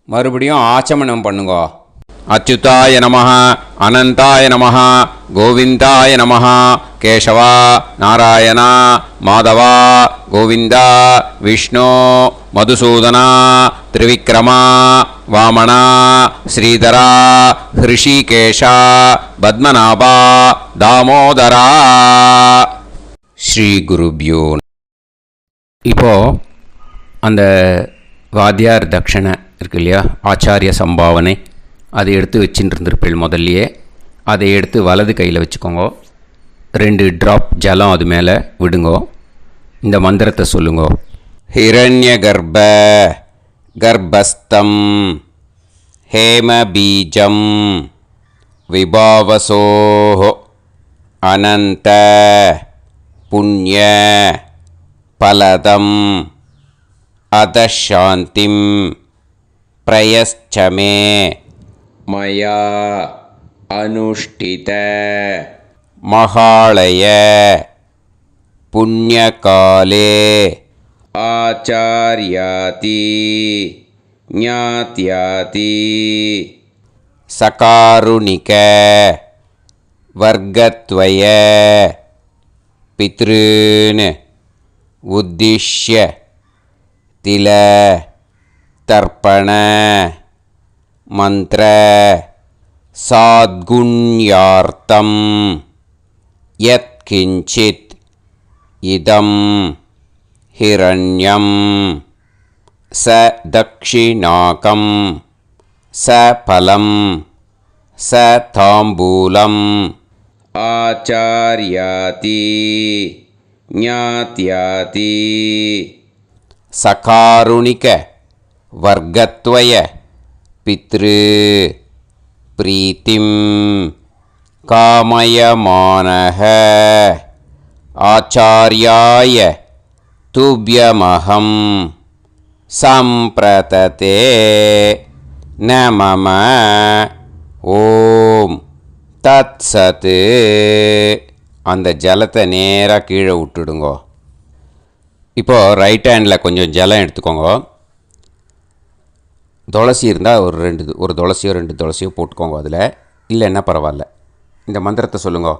மறுபடியும் ஆச்சமனம் பண்ணுங்கோ. அச்சுதாய நமஹ அனந்தாய நமஹ கோவிந்தாய நமஹ கேசவா நாராயணா மாதவா கோவிந்தா விஷ்ணு மதுசூதனா திரிவிக்ரமா வாமனா ஸ்ரீதரா ஹிருஷிகேஷா பத்மநாபா தாமோதரா. ஸ்ரீ குருப்யோ. இப்போது அந்த வாத்தியார் தட்சணை இருக்கு இல்லையா, ஆச்சாரிய சம்பாவனை, அதை எடுத்து வச்சுட்டு இருந்திருப்பேள் முதல்லையே. அதை எடுத்து வலது கையில் வச்சுக்கோங்க. 2 ட்ராப் ஜலம் அது மேலே விடுங்கோ. இந்த மந்திரத்தை சொல்லுங்கோ. ஹிரண்ய கர்ப்ப கர்ப்பஸ்தம் ஹேம பீஜம் விபாவசோ அனந்த புண்ணிய பலதம் அதசாந்திம் பிரயஸ்சமே மயா அனுஷ்டித மகாளய புண்ணியகாலே ஆச்சார்யாதி ஞாத்யாதி சகாருணிக வர்க்கத்வய பித்ருன் உத்திஷ்ய தில தர்ப்பண மந்திர சாத்குண்யார்த்தம் யத்கிஞ்சித் இதம் ஹிரண்யம் ச தக்ஷிணாகம் ச பலம் ச தாம்பூலம் ஆச்சார்யாதி ஞாத்யாதி சகாருணிக வர்க்கத்வய பித்ரு பிரீத்திம் காமயமானஹ ஆச்சார்யாய துப்யமஹம் சம்பிரததே நமம. ஓம் தத் சத். அந்த ஜலத்தை நேராக கீழே விட்டுடுங்கோ. இப்போது ரைட் ஹேண்டில் கொஞ்சம் ஜலம் எடுத்துக்கோங்க. துளசி இருந்தால் ஒரு துளசியோ 2 துளசியோ போட்டுக்கோங்க. அதில் இல்லைன்னா பரவாயில்ல. இந்த மந்திரத்தை சொல்லுங்க.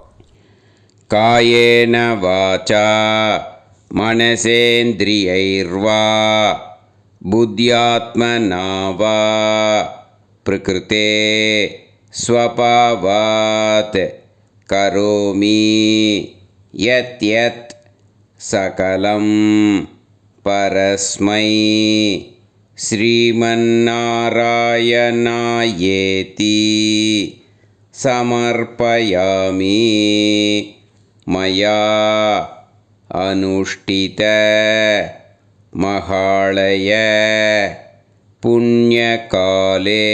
காயேன வாச்சா मनसेन्द्रियैर्वा बुद्ध्यात्मना वा प्रकृते स्वभावात् करोमि यत् यत् सकलं परस्मै श्रीमन्नारायणायेति समर्पयामि मया अनुष्ठित महालय पुण्यकाले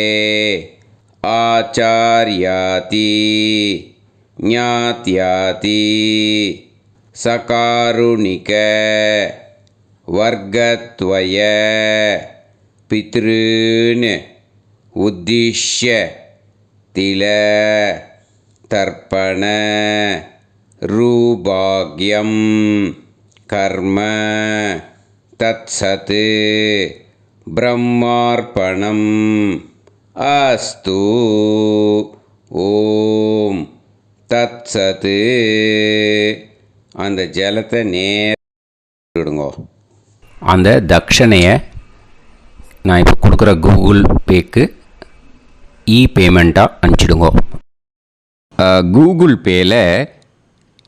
आचार्याति ज्ञात्याति सकारुणिक वर्गत्वय पितॄन् उद्दिश्य तिल तर्पण रूभाग्यं कर्म तत्सत् ब्रह्मार्पणम् अस्तु ஓம் தத்சத். அந்த ஜலத்தை விடுங்கோ. அந்த தட்சணையை நான் இப்போ கொடுக்குற கூகுள் பேக்கு பேமெண்ட்டாக அனுப்பிச்சிடுங்கோ. கூகுள் பேயில்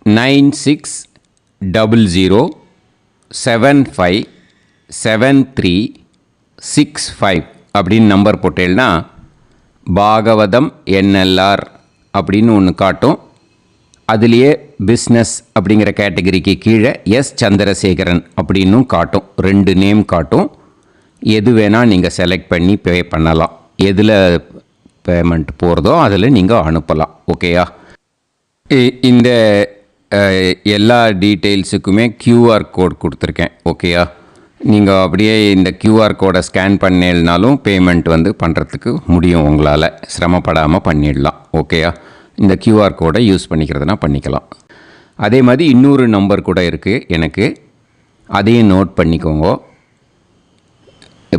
9600757365 அப்படின்னு நம்பர் போட்டேன்னா பாகவதம் NLR அப்படின்னு ஒன்று காட்டும். அதுலேயே பிஸ்னஸ் அப்படிங்கிற கேட்டகரிக்கு கீழே சந்திரசேகரன் அப்படின்னும் காட்டும். 2 நேம் காட்டும். எது வேணால் நீங்கள் செலக்ட் பண்ணி பே பண்ணலாம். எதில் பேமெண்ட் போகிறதோ அதில் நீங்கள் அனுப்பலாம். ஓகேயா? இந்த எல்லா டீட்டெயில்ஸுக்குமே QR கோட் கொடுத்துருக்கேன். ஓகேயா? நீங்கள் அப்படியே இந்த QR கோடை ஸ்கேன் பண்ணேல்னாலும் பேமெண்ட் பண்ணுறதுக்கு முடியும். உங்களால் சிரமப்படாமல் பண்ணிடலாம். ஓகேயா? இந்த QR கோடை யூஸ் பண்ணிக்கிறதுனா பண்ணிக்கலாம். அதே மாதிரி இன்னொரு நம்பர் கூட இருக்குது எனக்கு. அதையும் நோட் பண்ணிக்கோங்க.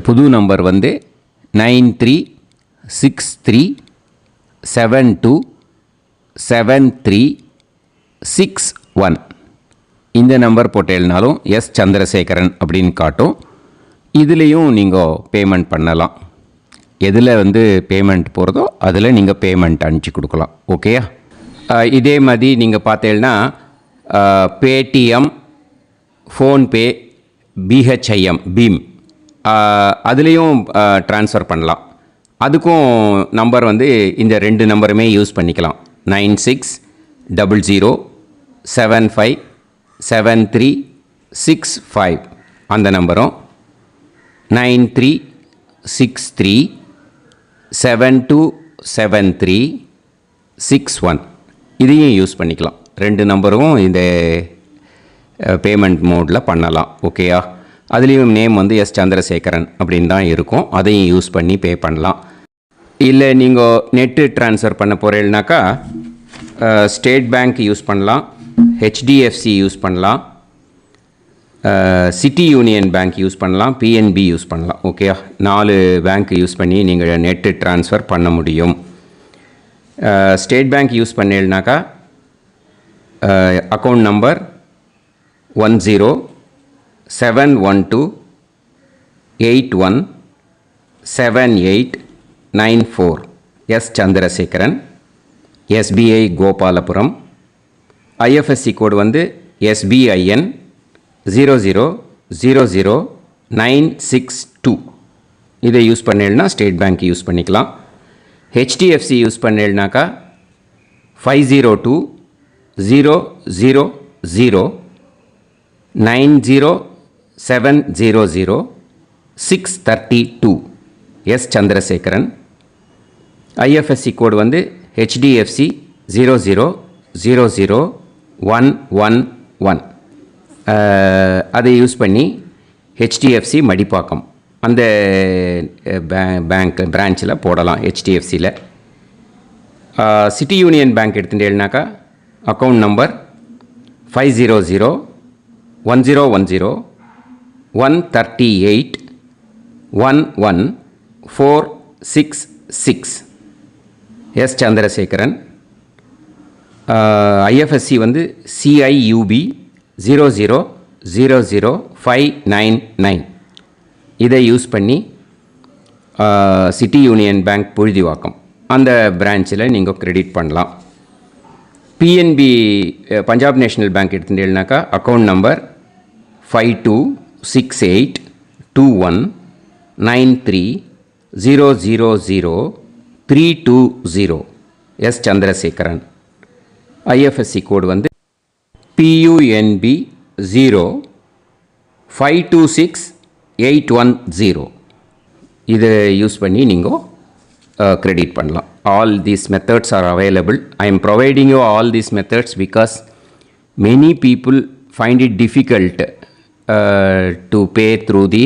புது நம்பர் 9363727361. இந்த நம்பர் போட்டேல்னாலும் சந்திரசேகரன் அப்படின்னு காட்டும். இதுலேயும் நீங்கள் பேமெண்ட் பண்ணலாம். எதில் பேமெண்ட் போகிறதோ அதில் நீங்கள் பேமெண்ட் அனுப்பிச்சி கொடுக்கலாம். ஓகேயா? இதே மாதிரி நீங்கள் பார்த்தேன்னா பேடிஎம், ஃபோன்பே, BHIM பீம் அதுலேயும் ட்ரான்ஸ்ஃபர் பண்ணலாம். அதுக்கும் நம்பர் இந்த 2 நம்பருமே யூஸ் பண்ணிக்கலாம். 9600757365 அந்த நம்பரும் 9363727361 இதையும் யூஸ் பண்ணிக்கலாம். 2 நம்பரும் இந்த பேமெண்ட் மோடில் பண்ணலாம். ஓகேயா? அதுலேயும் நேம் சந்திரசேகரன் அப்படின்னு தான் இருக்கும். அதையும் யூஸ் பண்ணி பே பண்ணலாம். இல்லை நீங்கள் நெட்டு ட்ரான்ஸ்ஃபர் பண்ண போகிறீங்கனாக்கா ஸ்டேட் பேங்க் யூஸ் பண்ணலாம், HDFC யூஸ் பண்ணலாம், சிட்டி யூனியன் பேங்க் யூஸ் பண்ணலாம், PNB யூஸ் பண்ணலாம். ஓகேயா? 4 பேங்க் யூஸ் பண்ணி நீங்கள் நெட்டு ட்ரான்ஸ்ஃபர் பண்ண முடியும். ஸ்டேட் பேங்க் யூஸ் பண்ணீங்கனாக்கா account number 1071281789 Chandrasekaran, SBI Gopalapuram. IFSC code SBIN 0000962. இதை யூஸ் பண்ணேன்னா ஸ்டேட் பேங்க் யூஸ் பண்ணிக்கலாம். HDFC யூஸ் பண்ணேன்னாக்கா 5020009007000632 சந்திரசேகரன். IFSC code HDFC 0000111. அதை யூஸ் பண்ணி HDFC மடிப்பாக்கம் அந்த பேங்க் பிரான்ச்சில் போடலாம். HDFCயில் சிட்டி யூனியன் பேங்க் எடுத்துட்டேன்னாக்கா account number 500101381146 Chandrasekaran. IFSC CIUB 00599 இதை யூஸ் பண்ணி சிட்டி யூனியன் பேங்க் புழுதிவாக்கம் அந்த பிரான்ச்சில் நீங்கள் கிரெடிட் பண்ணலாம். பிஎன்பி பஞ்சாப் நேஷ்னல் பேங்க் எடுத்துட்டீங்கன்னாக்கா account number 52682193000320 S Chandrasekaran. IFSC code வந்து PUNB 0526810. இதை யூஸ் பண்ணி நீங்கள் credit பண்ணலாம். All these methods are available. I am providing you all these methods because many people find it difficult to pay through the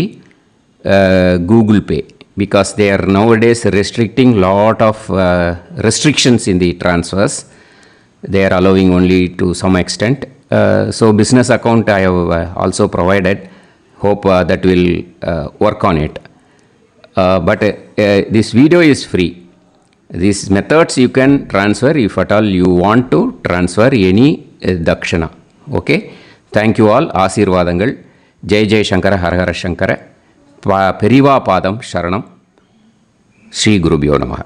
Google Pay because they are nowadays restricting lot of restrictions in the transfers. They are allowing only to some extent. So business account I have also provided. Hope that will work on it. But this video is free. These methods you can transfer if at all you want to transfer any dakshana. Okay. Thank you all. ஆசீர்வாதங்கள். ஜெய் ஜெய் சங்கர ஹரஹர சங்கர. பெரிவா பாதம் சரணம். ஸ்ரீ குருபியோ நமஹ.